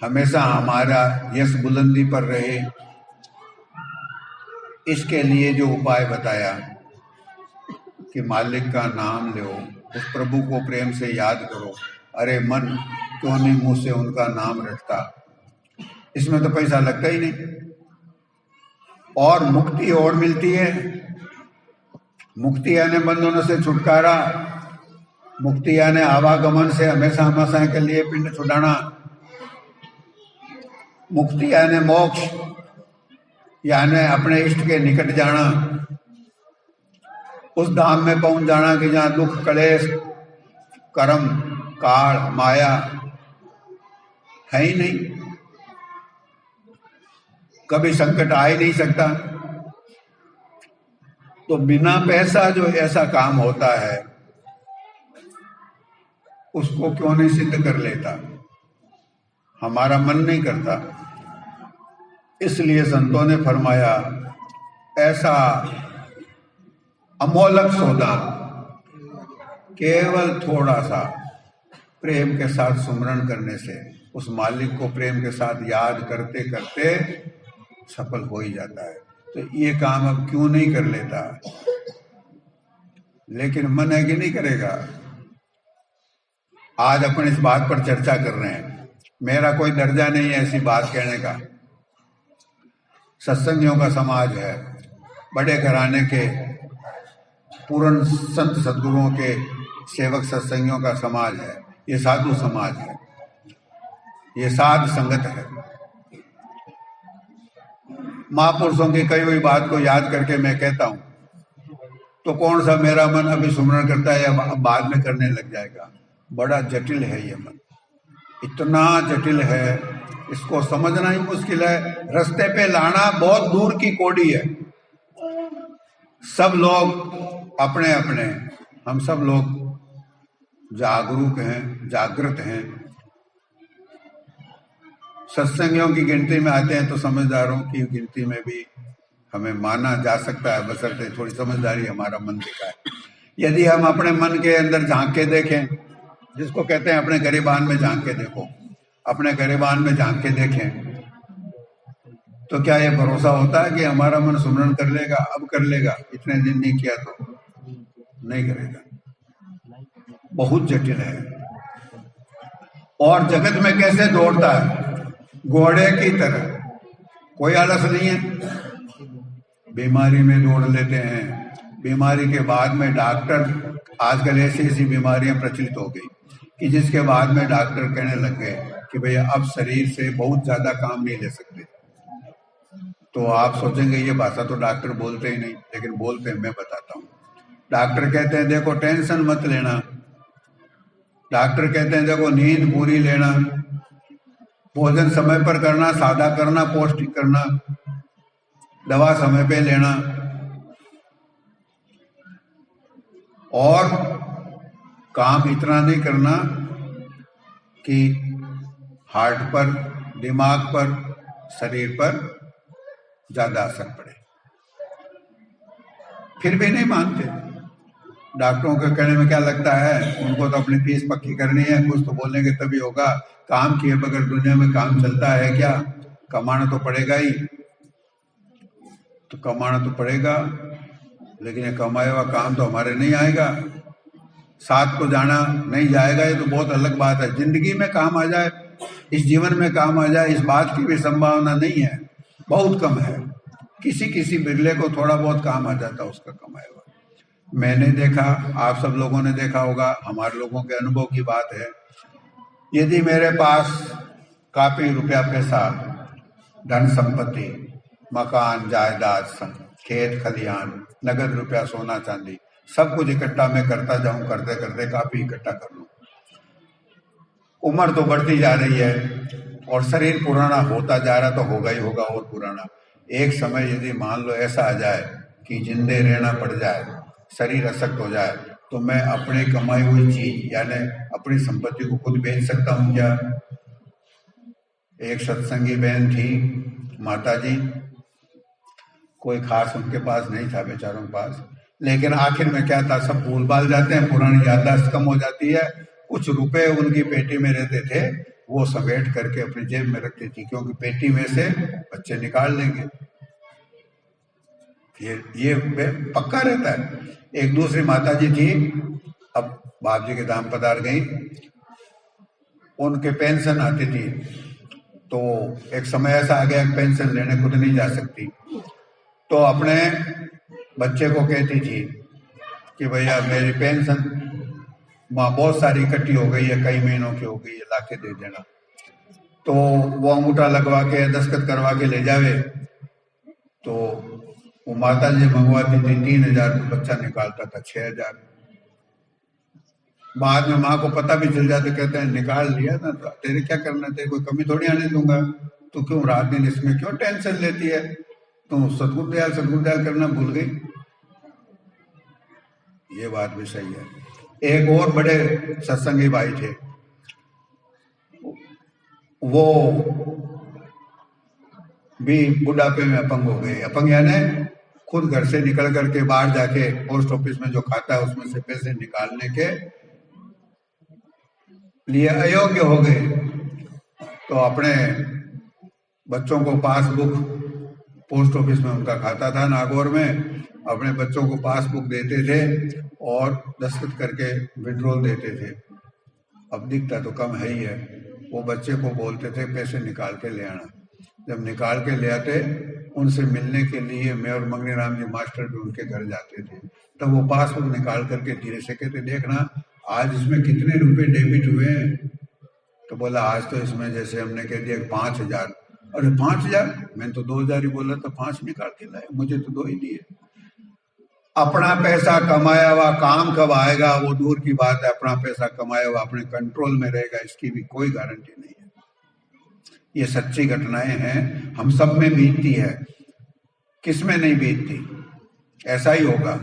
Speaker 1: हमेशा हमारा यश बुलंदी पर रहे, इसके लिए जो उपाय बताया कि मालिक का नाम लो, उस प्रभु को प्रेम से याद करो, अरे मन क्यों नहीं मुंह से उनका नाम रटता, इसमें तो पैसा लगता ही नहीं, और मुक्ति और मिलती है। मुक्ति यानी बंधनों से छुटकारा, मुक्ति यानी आवागमन से हमेशा हमेशा के लिए पिंड छुड़ाना, मुक्ति यानी मोक्ष, यानी अपने इष्ट के निकट जाना, उस धाम में पहुंच जाना कि जहां दुख, कलेश, कर्म, काल, माया है ही नहीं, कभी संकट आ ही नहीं सकता। तो बिना पैसा जो ऐसा काम होता है उसको क्यों नहीं सिद्ध कर लेता? हमारा मन नहीं करता। इसलिए संतों ने फरमाया ऐसा अमोलक सौदा, केवल थोड़ा सा प्रेम के साथ सुमरण करने से उस मालिक को प्रेम के साथ याद करते करते सफल हो ही जाता है। तो ये काम अब क्यों नहीं कर लेता? लेकिन मन है कि नहीं करेगा। आज अपन इस बात पर चर्चा कर रहे हैं, मेरा कोई दर्जा नहीं है ऐसी बात कहने का। सत्संगियों का समाज है, बड़े घराने के पूर्ण संत सद्गुरुओं के सेवक सत्संगियों का समाज है, ये साधु समाज है, ये साध संगत है। महापुरुषों की कही हुई बात को याद करके मैं कहता हूं, तो कौन सा मेरा मन अभी सुमरण करता है या बाद में करने लग जाएगा? बड़ा जटिल है ये मन, इतना जटिल है, इसको समझना ही मुश्किल है। रास्ते पे लाना बहुत दूर की कौड़ी है। सब लोग अपने अपने, हम सब लोग जागरूक हैं, जागृत हैं, सत्संगियों की गिनती में आते हैं तो समझदारों की गिनती में भी हमें माना जा सकता है, बशर्ते थोड़ी समझदारी हमारा मन दिखाए। यदि हम अपने मन के अंदर झांक के देखें, जिसको कहते हैं अपने गरिबान में झांक के देखो, अपने गरिबान में झांक के देखें, तो क्या ये भरोसा होता है कि हमारा मन सुमरण कर लेगा? अब कर लेगा, इतने दिन नहीं किया तो नहीं करेगा। बहुत जटिल है। और जगत में कैसे दौड़ता है, घोड़े की तरह, कोई आलस नहीं है। बीमारी में दौड़ लेते हैं, बीमारी के बाद में डॉक्टर, आजकल ऐसी ऐसी बीमारियां प्रचलित हो गई कि जिसके बाद में डॉक्टर कहने लग गए कि भैया अब शरीर से बहुत ज्यादा काम नहीं ले सकते। तो आप सोचेंगे ये भाषा तो डॉक्टर बोलते ही नहीं, लेकिन बोलते हैं। मैं बताता हूँ। डॉक्टर कहते हैं देखो टेंशन मत लेना, डॉक्टर कहते हैं देखो नींद पूरी लेना, भोजन समय पर करना, सादा करना, पौष्टिक करना, दवा समय पे लेना, और काम इतना नहीं करना कि हार्ट पर, दिमाग पर, शरीर पर ज्यादा असर पड़े। फिर भी नहीं मानते। डॉक्टरों के कहने में क्या लगता है, उनको तो अपनी फीस पक्की करनी है, कुछ तो बोलेंगे तभी होगा। काम किए बगैर दुनिया में काम चलता है क्या? कमाना तो पड़ेगा ही, तो कमाना तो पड़ेगा, लेकिन ये कमाया हुआ काम तो हमारे नहीं आएगा। साथ तो जाना नहीं जाएगा, ये तो बहुत अलग बात है। जिंदगी में काम आ जाए, इस जीवन में काम आ जाए, इस बात की भी संभावना नहीं है, बहुत कम है। किसी किसी बिरले को थोड़ा बहुत काम आ जाता है उसका कमाया हुआ। मैंने देखा, आप सब लोगों ने देखा होगा, हमारे लोगों के अनुभव की बात है। यदि मेरे पास काफी रुपया पैसा, धन संपत्ति, मकान, जायदाद, खेत खलियान, नगद रुपया, सोना चांदी, सब कुछ इकट्ठा मैं करता जाऊं, करते करते काफी इकट्ठा कर लूं। उम्र तो बढ़ती जा रही है और शरीर पुराना होता जा रहा, तो होगा ही होगा और पुराना। एक समय यदि मान लो ऐसा आ जाए कि जिंदे रहना पड़ जाए, शरीर असक्त हो जाए, तो मैं अपनी कमाई हुई चीज यानी अपनी संपत्ति को खुद बेच सकता हूं क्या? एक सत्संगी बहन थी, माता जी, कोई खास उनके पास नहीं था बेचारों के पास, लेकिन आखिर में क्या था, सब भूल भाल जाते हैं, पुरानी याददाश्त कम हो जाती है। कुछ रुपए उनकी पेटी में रहते थे, वो समेट करके अपनी जेब में रखती थी, क्योंकि पेटी में से बच्चे निकाल लेंगे, ये पक्का रहता है। एक दूसरी माता जी थी, अब बाप जी के धाम पधार गई, उनके पेंशन आती थी, तो एक समय ऐसा आ गया पेंशन लेने खुद नहीं जा सकती, तो अपने बच्चे को कहती थी कि भैया मेरी पेंशन माँ बहुत सारी इकट्ठी हो गई है, कई महीनों की हो गई है, लाके दे देना। तो वो अंगूठा लगवा के दस्तखत करवा के ले जावे, तो वो माता जी मंगवाती थी 3,000 बच्चा निकालता था 6,000। बाद में माँ को पता भी चल जाता, कहते हैं निकाल लिया ना, तो तेरे क्या करना, तेरे कोई कमी थोड़ी आने दूंगा, तो क्यों रात दिन इसमें क्यों टेंशन लेती है, तो सतगुरु दयाल करना भूल गई। ये बात भी सही है। एक और बड़े सत्संगी भाई थे, वो भी बुढ़ापे में अपंग हो गए। अपंग यानी खुद घर से निकल करके बाहर जाके पोस्ट ऑफिस में जो खाता है उसमें से पैसे निकालने के लिए अयोग्य हो गए। तो अपने बच्चों को पासबुक, पोस्ट ऑफिस में उनका खाता था नागौर में, अपने बच्चों को पासबुक देते थे और दस्तखत करके विड्रॉल देते थे। अब दिखता तो कम है ही है। वो बच्चे को बोलते थे पैसे निकाल के ले आना। जब निकाल के ले आते, उनसे मिलने के लिए मैं और मंगनी राम जी मास्टर भी उनके घर जाते थे, तब वो पासबुक निकाल करके धीरे से कहते देखना आज इसमें कितने रुपए डेबिट हुए हैं। तो बोला आज तो इसमें जैसे हमने कह दिया 5,000। अरे 5,000, मैंने तो 2,000 ही बोला था, 5 निकाल के लाए, मुझे तो 2 ही दिए। अपना पैसा कमाया हुआ काम कब आएगा वो दूर की बात है, अपना पैसा कमाया हुआ अपने कंट्रोल में रहेगा इसकी भी कोई गारंटी नहीं है। ये सच्ची घटनाएं हैं, हम सब में बीतती है, किसमें नहीं बीतती। ऐसा ही होगा,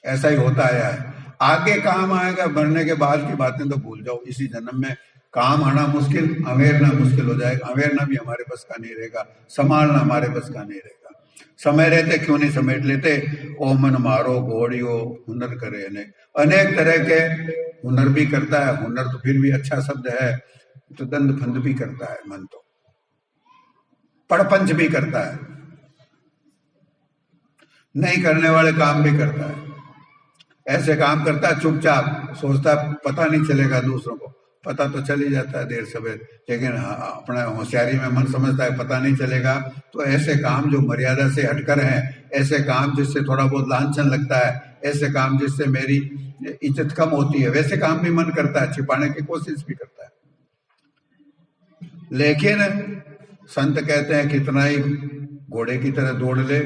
Speaker 1: ऐसा ही होता आया है। आगे काम आएगा, मरने के बाद की बातें तो भूल जाओ। इसी जन्म में काम आना मुश्किल, अवेरना मुश्किल हो जाएगा। अवेरना भी हमारे बस का नहीं रहेगा, संभालना हमारे बस का नहीं रहेगा। समय रहते क्यों नहीं समेट लेते। ओ मन मारो घोड़ियो हुनर करे ने, अनेक तरह के हुनर भी करता है। हुनर तो फिर भी अच्छा शब्द है, तो दंड फंद भी करता है मन, तो पड़पंच भी करता है, नहीं करने वाले काम भी करता है। ऐसे काम करता है चुपचाप, सोचता पता नहीं चलेगा दूसरों को, पता तो चल ही जाता है देर सवेर, लेकिन अपना होशियारी में मन समझता है पता नहीं चलेगा। तो ऐसे काम जो मर्यादा से हटकर हैं, ऐसे काम जिससे थोड़ा बहुत लांछन लगता है, ऐसे काम जिससे मेरी इज्जत कम होती है, वैसे काम भी मन करता है, छिपाने की कोशिश भी करता है। लेकिन संत कहते हैं कितना ही घोड़े की तरह दौड़ ले,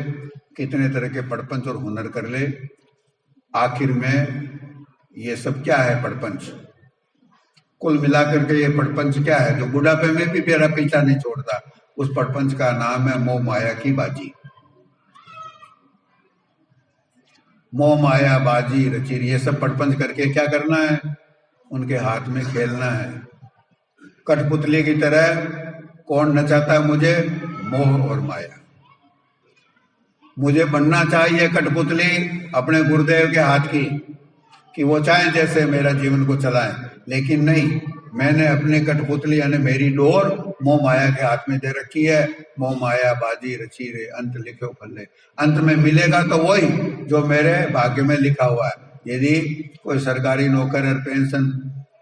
Speaker 1: कितने तरह के पड़पंच और हुनर कर ले, आखिर में ये सब क्या है? पड़पंच। कुल मिलाकर के ये पड़पंच क्या है? जो बुढ़ापे में भी मेरा पीछा नहीं छोड़ता, उस पड़पंच का नाम है मोह माया की बाजी। मोह माया बाजी रचीर, ये सब पड़पंच करके क्या करना है? उनके हाथ में खेलना है। कठपुतली की तरह कौन नचाता है मुझे? मोह और माया। मुझे बनना चाहिए कठपुतली अपने गुरुदेव के हाथ की, कि वो चाहे जैसे मेरा जीवन को चलाएं, लेकिन नहीं, मैंने अपनी कठपुतली यानी मेरी डोर मोह माया के हाथ में दे रखी है। मोह माया बाजी रची रे, अंत लिखो फले। अंत में मिलेगा तो वही जो मेरे भाग्य में लिखा हुआ है। यदि कोई सरकारी नौकर और पेंशन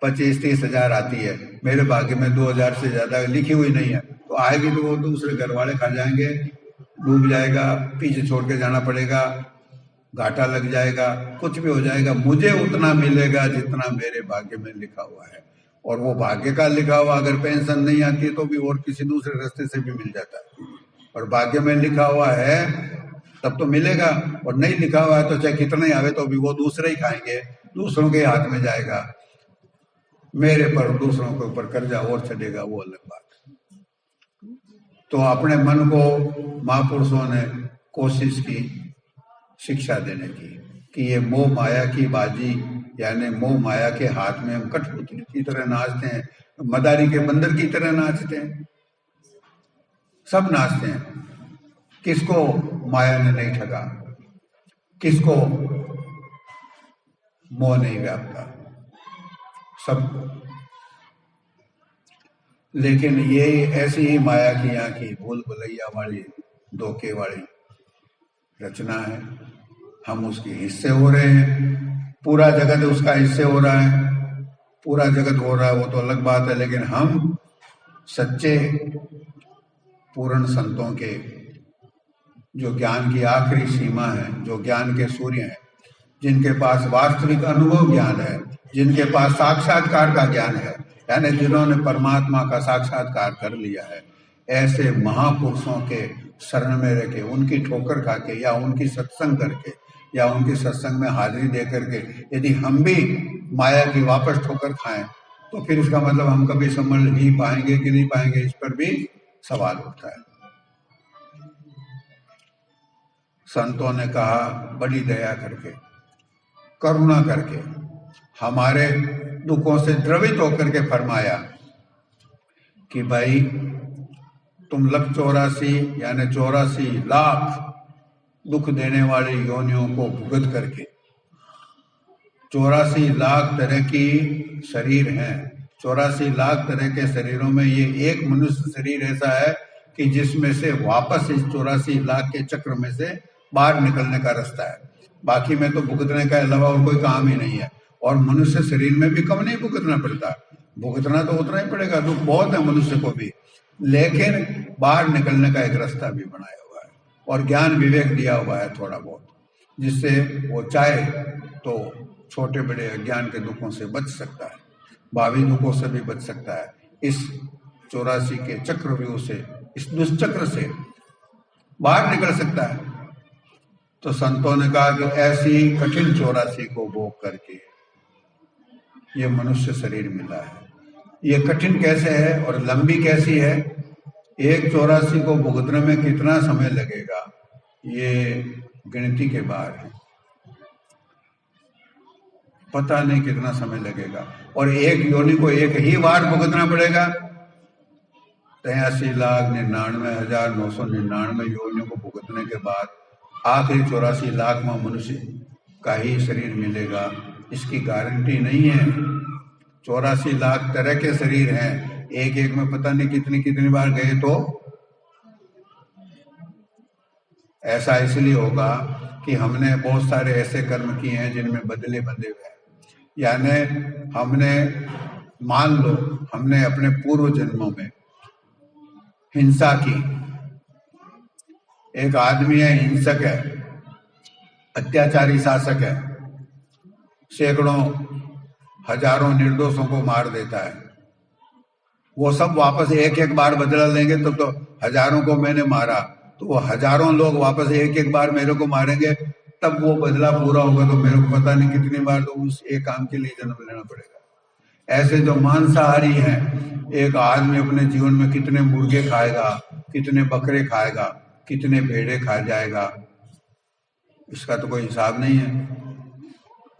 Speaker 1: 25-30 हजार आती है, मेरे भाग्य में 2000 से ज्यादा लिखी हुई नहीं है, तो आएगी तो वो दूसरे घर वाले खा जाएंगे, डूब जाएगा, पीछे छोड़ के जाना पड़ेगा, घाटा लग जाएगा, कुछ भी हो जाएगा। मुझे उतना मिलेगा जितना मेरे भाग्य में लिखा हुआ है। और वो भाग्य का लिखा हुआ, अगर पेंशन नहीं आती तो भी और किसी दूसरे रास्ते से भी मिल जाता है, और भाग्य में लिखा हुआ है तब तो मिलेगा, और नहीं लिखा हुआ है तो चाहे कितना ही आवे तो भी वो दूसरे ही खाएंगे, दूसरों के हाथ में जाएगा। मेरे पर दूसरों के ऊपर कर्जा और चढ़ेगा, वो अलग बात। तो अपने मन को महापुरुषों ने कोशिश की शिक्षा देने की ये मोह माया की बाजी, यानी मोह माया के हाथ में हम कठपुतली की तरह नाचते हैं, मदारी के बंदर की तरह नाचते हैं, सब नाचते हैं। किसको माया ने नहीं ठगा, किसको मोह नहीं व्यापता, सब। लेकिन ये ऐसी ही माया की यहाँ की भूल भुलैया वाली, धोखे वाली रचना है। हम उसके हिस्से हो रहे हैं, पूरा जगत उसका हिस्से हो रहा है, पूरा जगत हो रहा है वो तो अलग बात है, लेकिन हम सच्चे पूर्ण संतों के, जो ज्ञान की आखिरी सीमा है, जो ज्ञान के सूर्य हैं, जिनके पास वास्तविक अनुभव ज्ञान है, जिनके पास साक्षात्कार का ज्ञान है, यानी जिन्होंने परमात्मा का साक्षात्कार कर लिया है, ऐसे महापुरुषों के शरण में रह के, उनकी ठोकर खा के, या उनकी सत्संग करके, या उनकी सत्संग में हाजिरी दे करके यदि हम भी माया की वापस ठोकर खाएं, तो फिर इसका मतलब हम कभी समझ ही पाएंगे कि नहीं पाएंगे, इस पर भी सवाल उठता है। संतों ने कहा बड़ी दया करके, करुणा करके, हमारे दुखों से द्रवित होकर के फरमाया कि भाई तुम 184 यानी 84 लाख दुख देने वाले योनियों को भुगत करके, 84 लाख तरह की शरीर हैं, 84 लाख तरह के शरीरों में ये एक मनुष्य शरीर ऐसा है कि जिसमें से वापस इस 84 लाख के चक्र में से बाहर निकलने का रास्ता है। बाकी में तो भुगतने का अलावा और कोई काम ही नहीं है, और मनुष्य शरीर में भी कम नहीं भुगतना पड़ता, भुगतना तो उतना ही पड़ेगा, दुख बहुत है मनुष्य को भी, लेकिन बाहर निकलने का एक रास्ता भी बनाया हुआ है, और ज्ञान विवेक दिया हुआ है थोड़ा बहुत, जिससे वो चाहे तो छोटे बड़े अज्ञान के दुखों से बच सकता है, भावी दुखों से भी बच सकता है, इस 84 के चक्रव्यूह से, इस दुष्चक्र से बाहर निकल सकता है। तो संतों ने कहा कि ऐसी कठिन 84 को भोग करके ये मनुष्य शरीर मिला है। ये कठिन कैसे है और लंबी कैसी है? एक 84 को भुगतने में कितना समय लगेगा, ये गिनती के बाहर है, पता नहीं कितना समय लगेगा। और एक योनि को एक ही बार भुगतना पड़ेगा। 83,99,999 योनियों को भुगतने के बाद आखिरी 84 लाख में मनुष्य का ही शरीर मिलेगा, इसकी गारंटी नहीं है। 84 लाख तरह के शरीर हैं, एक एक में पता नहीं कितनी कितनी बार गए तो ऐसा इसलिए होगा कि हमने बहुत सारे ऐसे कर्म किए हैं जिनमें बदले बंधे हुए हैं, यानी हमने मान लो हमने अपने पूर्व जन्मों में हिंसा की, एक आदमी है, हिंसक है, अत्याचारी शासक है, सैकड़ों हजारों निर्दोषों को मार देता है, वो सब वापस एक एक बार बदला लेंगे तो हजारों को मैंने मारा, तो वो हजारों लोग वापस एक एक बार मेरे को मारेंगे, तब वो बदला पूरा होगा, तो मेरे को पता नहीं कितनी बार तो उस एक काम के लिए जन्म लेना पड़ेगा। ऐसे जो मांसाहारी हैं, एक आदमी अपने जीवन में कितने मुर्गे खाएगा, कितने बकरे खाएगा, कितने भेड़े खा जाएगा, इसका तो कोई हिसाब नहीं है,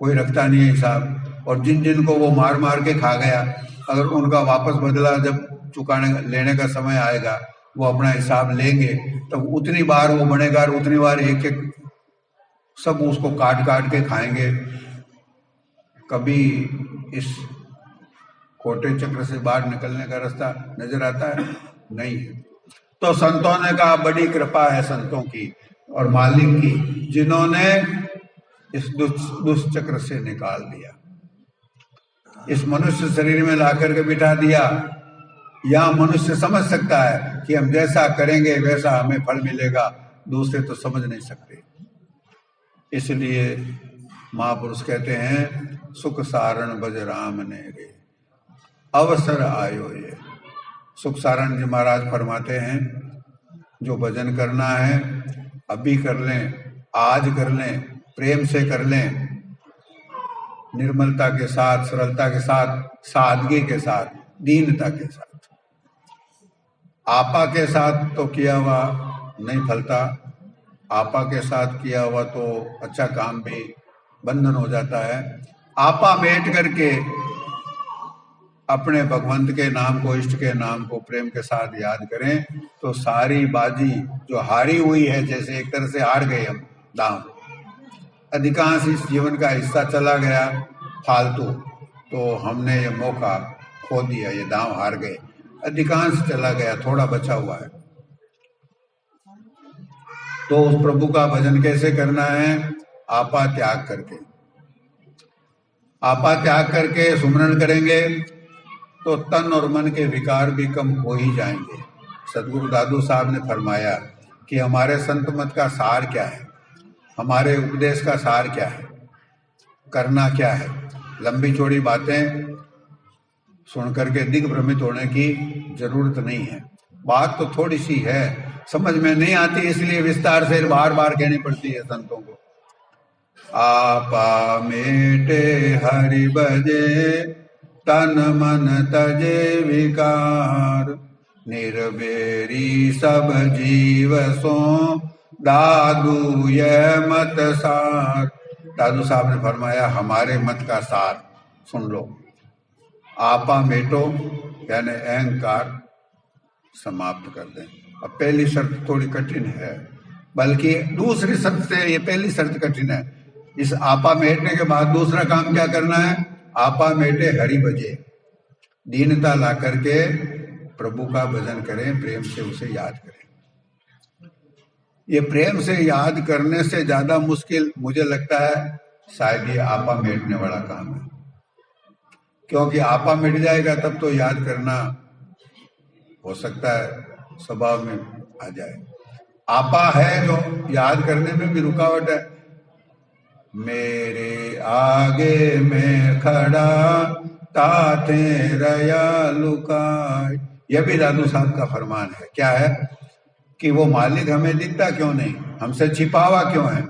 Speaker 1: कोई रखता नहीं है हिसाब। और जिन जिन को वो मार मार के खा गया, अगर उनका वापस बदला जब चुकाने लेने का समय आएगा, वो अपना हिसाब लेंगे, तब उतनी बार वो बनेगा और उतनी बार एक एक सब उसको काट काट के खाएंगे। कभी इस खोटे चक्र से बाहर निकलने का रास्ता नजर आता है? नहीं है। तो संतों ने कहा, बड़ी कृपा है संतों की और मालिक की, जिन्होंने इस दुष्चक्र से निकाल दिया, इस मनुष्य शरीर में लाकर के बिठा दिया। यह मनुष्य समझ सकता है कि हम जैसा करेंगे वैसा हमें फल मिलेगा, दूसरे तो समझ नहीं सकते। इसलिए महापुरुष कहते हैं, सुख सारण भज राम ने रे, अवसर आयो ये। सुख सारण जी महाराज फरमाते हैं, जो भजन करना है अभी कर लें, आज कर लें, प्रेम से कर लें, निर्मलता के साथ, सरलता के साथ, सादगी के साथ, दीनता के साथ। आपा के साथ तो किया हुआ नहीं फलता, आपा के साथ किया हुआ तो अच्छा काम भी बंधन हो जाता है। आपा बैठ करके अपने भगवंत के नाम को, इष्ट के नाम को प्रेम के साथ याद करें, तो सारी बाजी जो हारी हुई है, जैसे एक तरह से हार गए हम दांव, अधिकांश इस जीवन का हिस्सा चला गया फालतू, तो हमने ये मौका खो दिया, ये दांव हार गए, अधिकांश चला गया, थोड़ा बचा हुआ है। तो उस प्रभु का भजन कैसे करना है? आपा त्याग करके, आपा त्याग करके सुमरण करेंगे तो तन और मन के विकार भी कम हो ही जाएंगे। सदगुरु दादू साहब ने फरमाया कि हमारे संत मत का सार क्या है, हमारे उपदेश का सार क्या है, करना क्या है। लंबी चौड़ी बातें सुन करके दिग्भ्रमित होने की जरूरत नहीं है, बात तो थोड़ी सी है, समझ में नहीं आती, इसलिए विस्तार से बार बार कहनी पड़ती है संतों को। आपा मेटे हरि भजे, तन मन तजे विकार, निर्बेरी सब जीव सो, दादू यह मत सार। दादू साहब ने फरमाया, हमारे मत का सार सुन लो। आपा मेटो यानी अहंकार समाप्त कर दें। अब पहली शर्त थोड़ी कठिन है, बल्कि दूसरी शर्त से ये पहली शर्त कठिन है। इस आपा मेटने के बाद दूसरा काम क्या करना है? आपा मेटे हरि भजे, दीनता ला करके प्रभु का भजन करें, प्रेम से उसे याद करें। ये प्रेम से याद करने से ज्यादा मुश्किल मुझे लगता है शायद ये आपा मेटने वाला काम है, क्योंकि आपा मिट जाएगा तब तो याद करना हो सकता है स्वभाव में आ जाए। आपा है जो याद करने में भी रुकावट है। मेरे आगे में खड़ा ताते रया लुकाय, यह भी दादू साहब का फरमान है। क्या है कि वो मालिक हमें दिखता क्यों नहीं, हमसे छिपा हुआ क्यों है।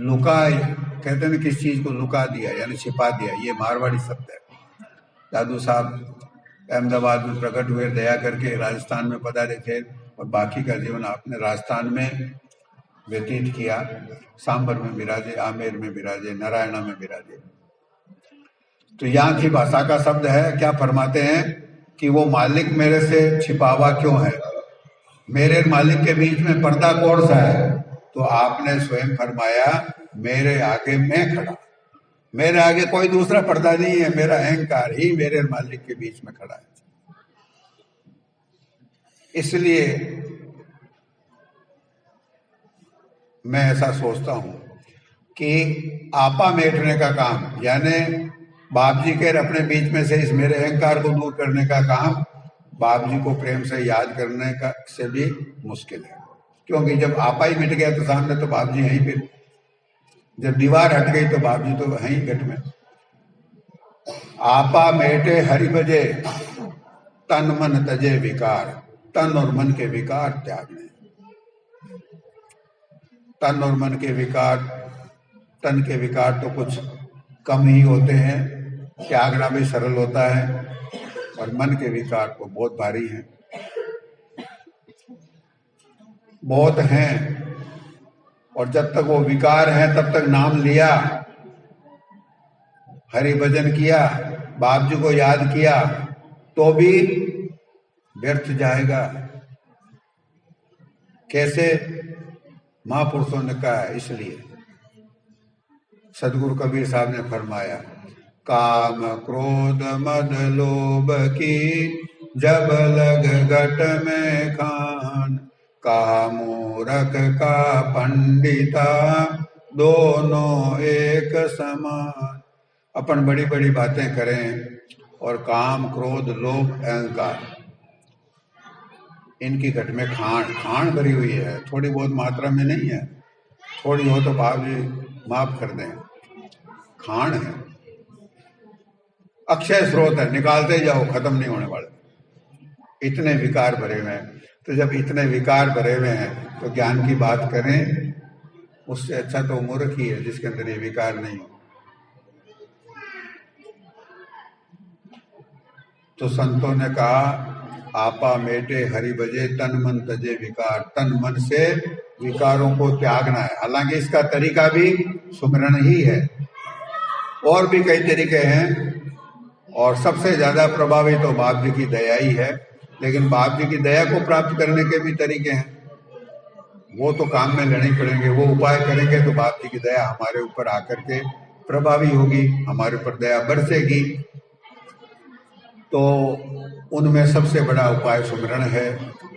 Speaker 1: लुकाय कहते हैं किस चीज को लुका दिया यानी छिपा दिया, ये मारवाड़ी शब्द है। दादू साहब अहमदाबाद में प्रकट हुए, दया करके राजस्थान में पधारे थे और बाकी का जीवन आपने राजस्थान में व्यतीत किया। सांबर में विराजे, आमेर में विराजे, नारायणा में विराजे। तो यहाँ की भाषा का शब्द है, क्या फरमाते हैं कि वो मालिक मेरे से छिपावा क्यों है, मेरे मालिक के बीच में पर्दा कौन सा है। तो आपने स्वयं फरमाया, मेरे आगे मैं खड़ा, मेरे आगे कोई दूसरा पर्दा नहीं है, मेरा अहंकार ही मेरे मालिक के बीच में खड़ा है। इसलिए मैं ऐसा सोचता हूं कि आपा मेटने का काम यानी बाप जी कह रहे अपने बीच में से इस मेरे अहंकार को दूर करने का काम बाप जी को प्रेम से याद करने का से भी मुश्किल है, क्योंकि जब आपा ही मिट गया तो सामने तो बाप जी है ही, फिर जब दीवार हट गई तो बाप जी तो है ही घट में। आपा मेटे हरि भजे तन मन तजे विकार, तन और मन के विकार त्यागने। तन और मन के विकार, तन के विकार तो कुछ कम ही होते हैं, त्यागना भी सरल होता है, और मन के विकार तो बहुत भारी हैं, बहुत हैं। और जब तक वो विकार है तब तक नाम लिया, हरि भजन किया, बाप जी को याद किया, तो भी व्यर्थ जाएगा। कैसे? महापुरुषों ने कहा है, इसलिए सदगुरु कबीर साहब ने फरमाया, काम क्रोध मद लोभ की जब लग घट में खान, कहा मूरख का पंडिता दोनों एक समान। अपन बड़ी बड़ी बातें करें और काम क्रोध लोभ अहंकार, इनकी घट में खाण भरी हुई है, थोड़ी बहुत मात्रा में नहीं है, थोड़ी हो तो बाप जी माफ कर दें, खाण है, अक्षय स्रोत है, निकालते जाओ, खत्म नहीं होने वाले। इतने विकार भरे हुए हैं, तो जब इतने विकार भरे हुए हैं तो ज्ञान की बात करें, उससे अच्छा तो मूर्ख ही है जिसके अंदर ये विकार नहीं हो। तो संतों ने कहा, आपा मेटे हरि भजे तन मन तजे विकार, तन मन से विकारों को त्यागना है। हालांकि इसका तरीका भी सुमिरन ही है, और भी कई तरीके हैं, और सबसे ज्यादा प्रभावी तो बाप जी की दया ही है। लेकिन बाप जी की दया को प्राप्त करने के भी तरीके हैं, वो तो काम में लेने पड़ेंगे। वो उपाय करेंगे तो बाप जी की दया हमारे ऊपर आकर के प्रभावी होगी, हमारे ऊपर दया बरसेगी। तो उनमें सबसे बड़ा उपाय सुमिरन है,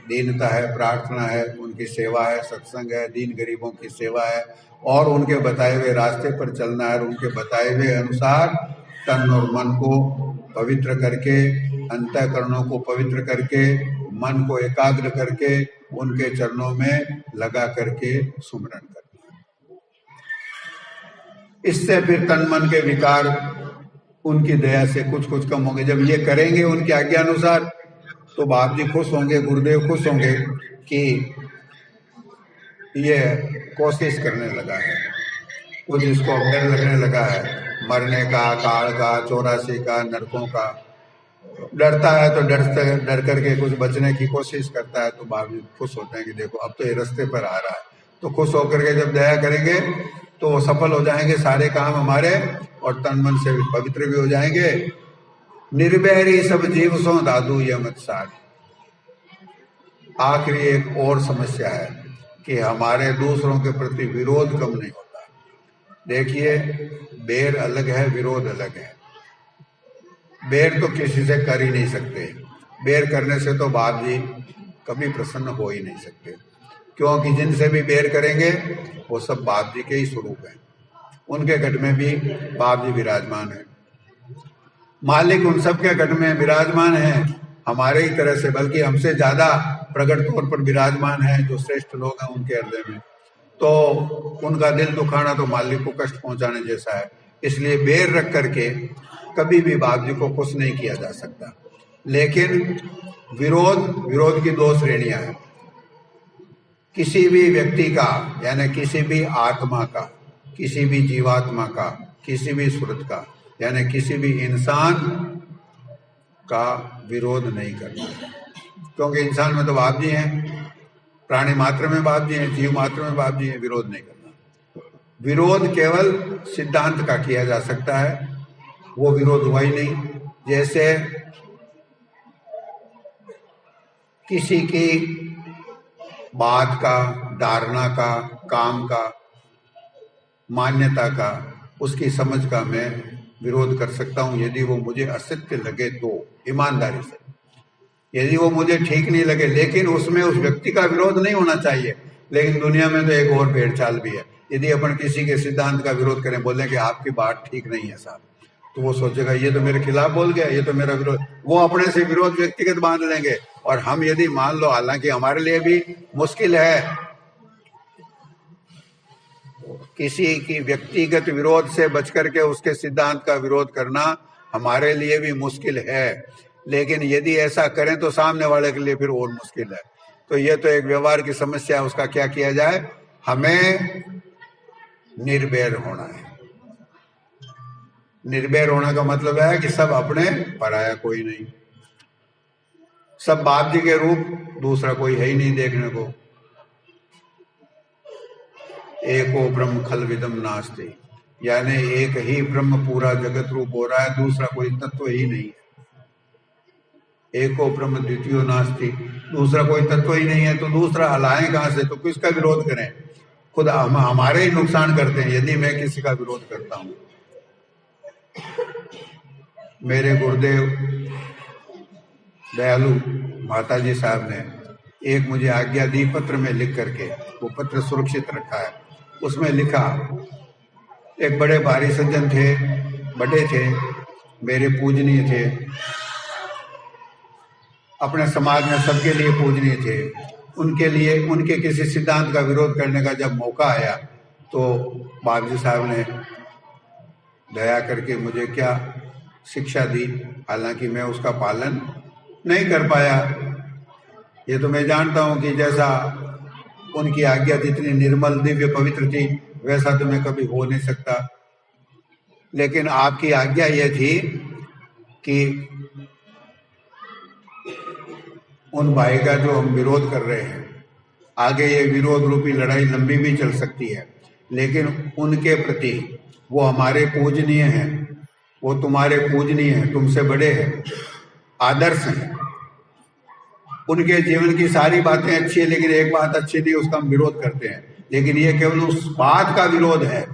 Speaker 1: दीनता है, प्रार्थना है, उनकी सेवा है, सत्संग है, दीन गरीबों की सेवा है, और उनके बताए हुए रास्ते पर चलना है, और उनके बताए हुए अनुसार तन और मन को पवित्र करके, अंतःकरणों को पवित्र करके, मन को एकाग्र करके उनके चरणों में लगा करके सुमिरन करना। इससे फिर तन मन के विकार उनकी दया से कुछ कुछ कम होंगे। जब ये करेंगे उनकी आज्ञा अनुसार तो बाप जी खुश होंगे, गुरुदेव खुश होंगे कि ये कोशिश करने लगा है, कुछ इसको डर लगने लगा है, मरने का, काल का, 84 का, नरकों का। डरता है तो डर करके कुछ बचने की कोशिश करता है, तो बाप जी खुश होते हैं कि देखो अब तो ये रास्ते पर आ रहा है। तो खुश होकर के जब दया करेंगे तो वो सफल हो जाएंगे सारे काम हमारे, और तन मन से पवित्र भी हो जाएंगे। निर्वैरी सब जीव सो दादू ये मत सार। आखिरी एक और समस्या है कि हमारे दूसरों के प्रति विरोध कम नहीं होता। देखिए, बैर अलग है, विरोध अलग है। बैर तो किसी से कर ही नहीं सकते, बैर करने से तो बाप जी कभी प्रसन्न हो ही नहीं सकते, क्योंकि जिनसे भी बैर करेंगे वो सब बाप जी के ही स्वरूप हैं, उनके घट में भी बाप जी विराजमान है। मालिक उन सब के घट में विराजमान है, हमारे ही तरह से, बल्कि हमसे ज्यादा प्रकट तौर पर विराजमान है। जो श्रेष्ठ लोग हैं उनके हृदय में, तो उनका दिल दुखाना तो मालिक को कष्ट पहुंचाने जैसा है। इसलिए बैर रख करके कभी भी बाप जी को खुश नहीं किया जा सकता। लेकिन विरोध की दो श्रेणियां हैं। किसी भी व्यक्ति का, यानी किसी भी आत्मा का, किसी भी जीवात्मा का, किसी भी सुरत का, यानी किसी भी इंसान का विरोध नहीं करना, क्योंकि इंसान में तो बाप जी हैं, प्राणी मात्र में बाप जी हैं, जीव मात्र में बाप जी हैं। विरोध नहीं करना। विरोध केवल सिद्धांत का किया जा सकता है, वो विरोध हुआ ही नहीं। जैसे किसी की बात का, धारणा का, काम का, मान्यता का, उसकी समझ का मैं विरोध कर सकता हूं यदि वो मुझे असत्य लगे तो, ईमानदारी से। यदि वो मुझे ठीक नहीं लगे, लेकिन उसमें उस व्यक्ति का विरोध नहीं होना चाहिए। लेकिन दुनिया में तो एक और भेड़ चाल भी है। यदि अपन किसी के सिद्धांत का विरोध करें, बोले कि आपकी बात ठीक नहीं है साहब, तो वो सोचेगा ये तो मेरे खिलाफ बोल गया, ये तो मेरा विरोध, वो अपने से विरोध व्यक्तिगत बांध लेंगे। और हम यदि मान लो, हालांकि हमारे लिए भी मुश्किल है, किसी की व्यक्तिगत विरोध से बच करके उसके सिद्धांत का विरोध करना हमारे लिए भी मुश्किल है, लेकिन यदि ऐसा करें तो सामने वाले के लिए फिर और मुश्किल है। तो ये तो एक व्यवहार की समस्या है, उसका क्या किया जाए? हमें निर्भय होना है। निर्भय होने का मतलब है कि सब अपने, पराया कोई नहीं, सब बाप जी के रूप, दूसरा कोई है ही नहीं देखने को। एको ब्रह्म खल विदम नास्ति, यानी एक ही ब्रह्म पूरा जगत रूप हो रहा है, दूसरा कोई तत्व ही नहीं है। एको ब्रह्म द्वितीयो नास्ति, दूसरा कोई तत्व ही नहीं है, तो दूसरा हलाएं कहां से? तो किसका विरोध करें? खुद हम हमारे ही नुकसान करते हैं यदि मैं किसी का विरोध करता हूं। मेरे गुरुदेव दयालु माता जी साहब ने एक मुझे आज्ञा दी पत्र में लिख करके, वो पत्र सुरक्षित रखा है। उसमें लिखा, एक बड़े भारी सज्जन थे, बड़े थे, मेरे पूजनीय थे, अपने समाज में सबके लिए पूजनीय थे। उनके लिए उनके किसी सिद्धांत का विरोध करने का जब मौका आया तो बाप जी साहब ने दया करके मुझे क्या शिक्षा दी, हालांकि मैं उसका पालन नहीं कर पाया। ये तो मैं जानता हूं कि जैसा उनकी आज्ञा जितनी निर्मल दिव्य पवित्र थी वैसा तो मैं कभी हो नहीं सकता, लेकिन आपकी आज्ञा यह थी कि उन भाई का जो हम विरोध कर रहे हैं, आगे ये विरोध रूपी लड़ाई लंबी भी चल सकती है, लेकिन उनके प्रति वो हमारे पूजनीय हैं, वो तुम्हारे पूजनीय हैं, तुमसे बड़े हैं, आदर्श हैं। उनके जीवन की सारी बातें अच्छी है, लेकिन एक बात अच्छी नहीं, उसका हम विरोध करते हैं। लेकिन ये केवल उस बात का विरोध है,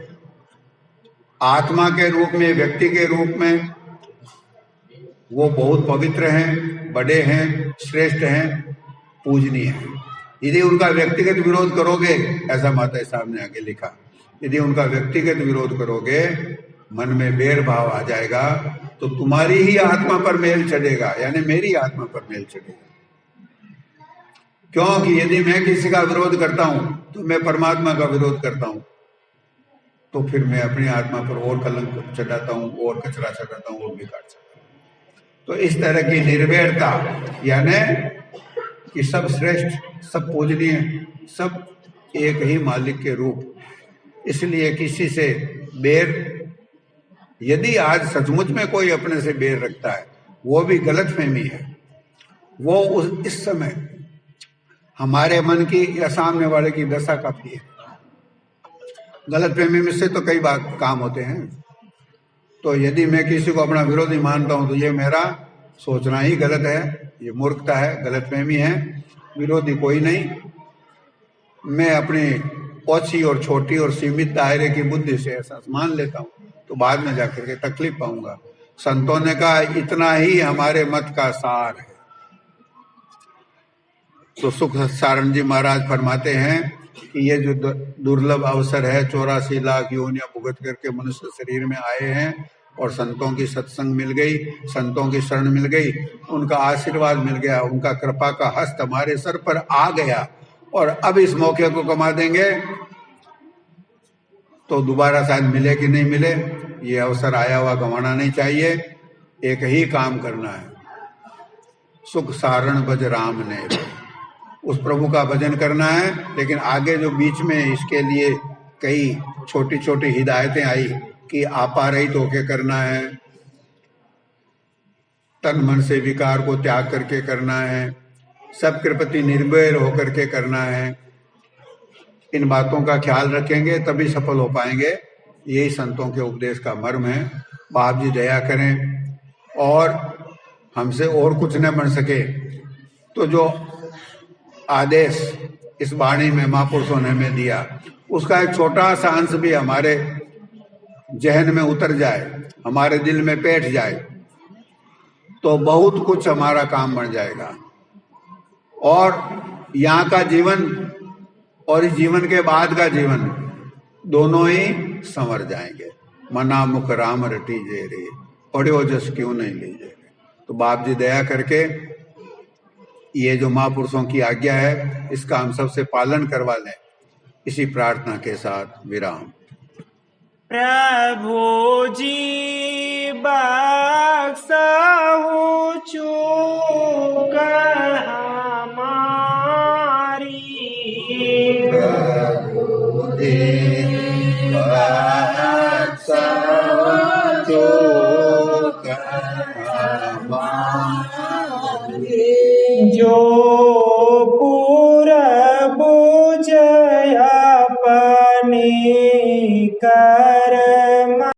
Speaker 1: आत्मा के रूप में, व्यक्ति के रूप में वो बहुत पवित्र हैं, बड़े हैं, श्रेष्ठ हैं, पूजनीय हैं। यदि उनका व्यक्तिगत विरोध करोगे, ऐसा माता साहब ने आगे लिखा, यदि उनका व्यक्तिगत विरोध करोगे, मन में बैर भाव आ जाएगा, तो तुम्हारी ही आत्मा पर मेल चढ़ेगा, यानी मेरी आत्मा पर मेल चढ़ेगा। क्योंकि यदि मैं किसी का विरोध करता हूं तो मैं परमात्मा का विरोध करता हूं, तो फिर मैं अपनी आत्मा पर और कलंक चढ़ाता हूं, और कचरा चढ़ाता हूं, और बिगाड़ चढ़ाता हूं। तो इस तरह की निर्भयता, यानी कि सब श्रेष्ठ, सब पूजनीय, सब एक ही मालिक के रूप, इसलिए किसी से बैर, यदि आज सचमुच में कोई अपने से बैर रखता है, वो भी गलतफहमी है। वो इस समय हमारे मन की या सामने वाले की दशा काफी है। गलतफहमी में से तो कई बार काम होते हैं। तो यदि मैं किसी को अपना विरोधी मानता हूं तो ये मेरा सोचना ही गलत है, ये मूर्खता है, गलतफहमी है। विरोधी कोई नहीं, मैं अपनी ओछी और छोटी और सीमित दायरे की बुद्धि से ऐसा मान लेता हूं, तो बाद में जाकर के तकलीफ पाऊंगा। संतों ने कहा इतना ही हमारे मत का सार है। तो सुख सारण जी महाराज फरमाते हैं कि ये जो दुर्लभ अवसर है, 84 लाख योनियां भुगत करके मनुष्य शरीर में आए हैं, और संतों की सत्संग मिल गई, संतों की शरण मिल गई, उनका आशीर्वाद मिल गया, उनका कृपा का हस्त हमारे सर पर आ गया, और अब इस मौके को कमा देंगे तो दोबारा शायद मिले कि नहीं मिले। ये अवसर आया हुआ गंवाना नहीं चाहिए। एक ही काम करना है, सुख सारण भज राम ने, उस प्रभु का भजन करना है। लेकिन आगे जो बीच में इसके लिए कई छोटी छोटी हिदायतें आई कि आपा रहित होके करना है, तन मन से विकार को त्याग करके करना है, सबके प्रति निर्भय होकर के करना है। इन बातों का ख्याल रखेंगे तभी सफल हो पाएंगे। यही संतों के उपदेश का मर्म है। बाप जी दया करें, और हमसे और कुछ न बन सके तो जो आदेश इस वाणी में महापुरुषों ने हमें दिया, उसका एक छोटा सा अंश भी हमारे जहन में उतर जाए, हमारे दिल में बैठ जाए, तो बहुत कुछ हमारा काम बन जाएगा। और यहाँ का जीवन और इस जीवन के बाद का जीवन दोनों ही संवर जाएंगे। मना मुख राम रटी जे रे, पढ़ो जस क्यों नहीं लीजिए। तो बाप जी दया करके ये जो महापुरुषों की आज्ञा है इसका हम सबसे पालन करवा लें, इसी प्रार्थना के साथ विराम।
Speaker 2: प्रभु जी बख्शहु चूक हमारी,
Speaker 1: प्रभु जी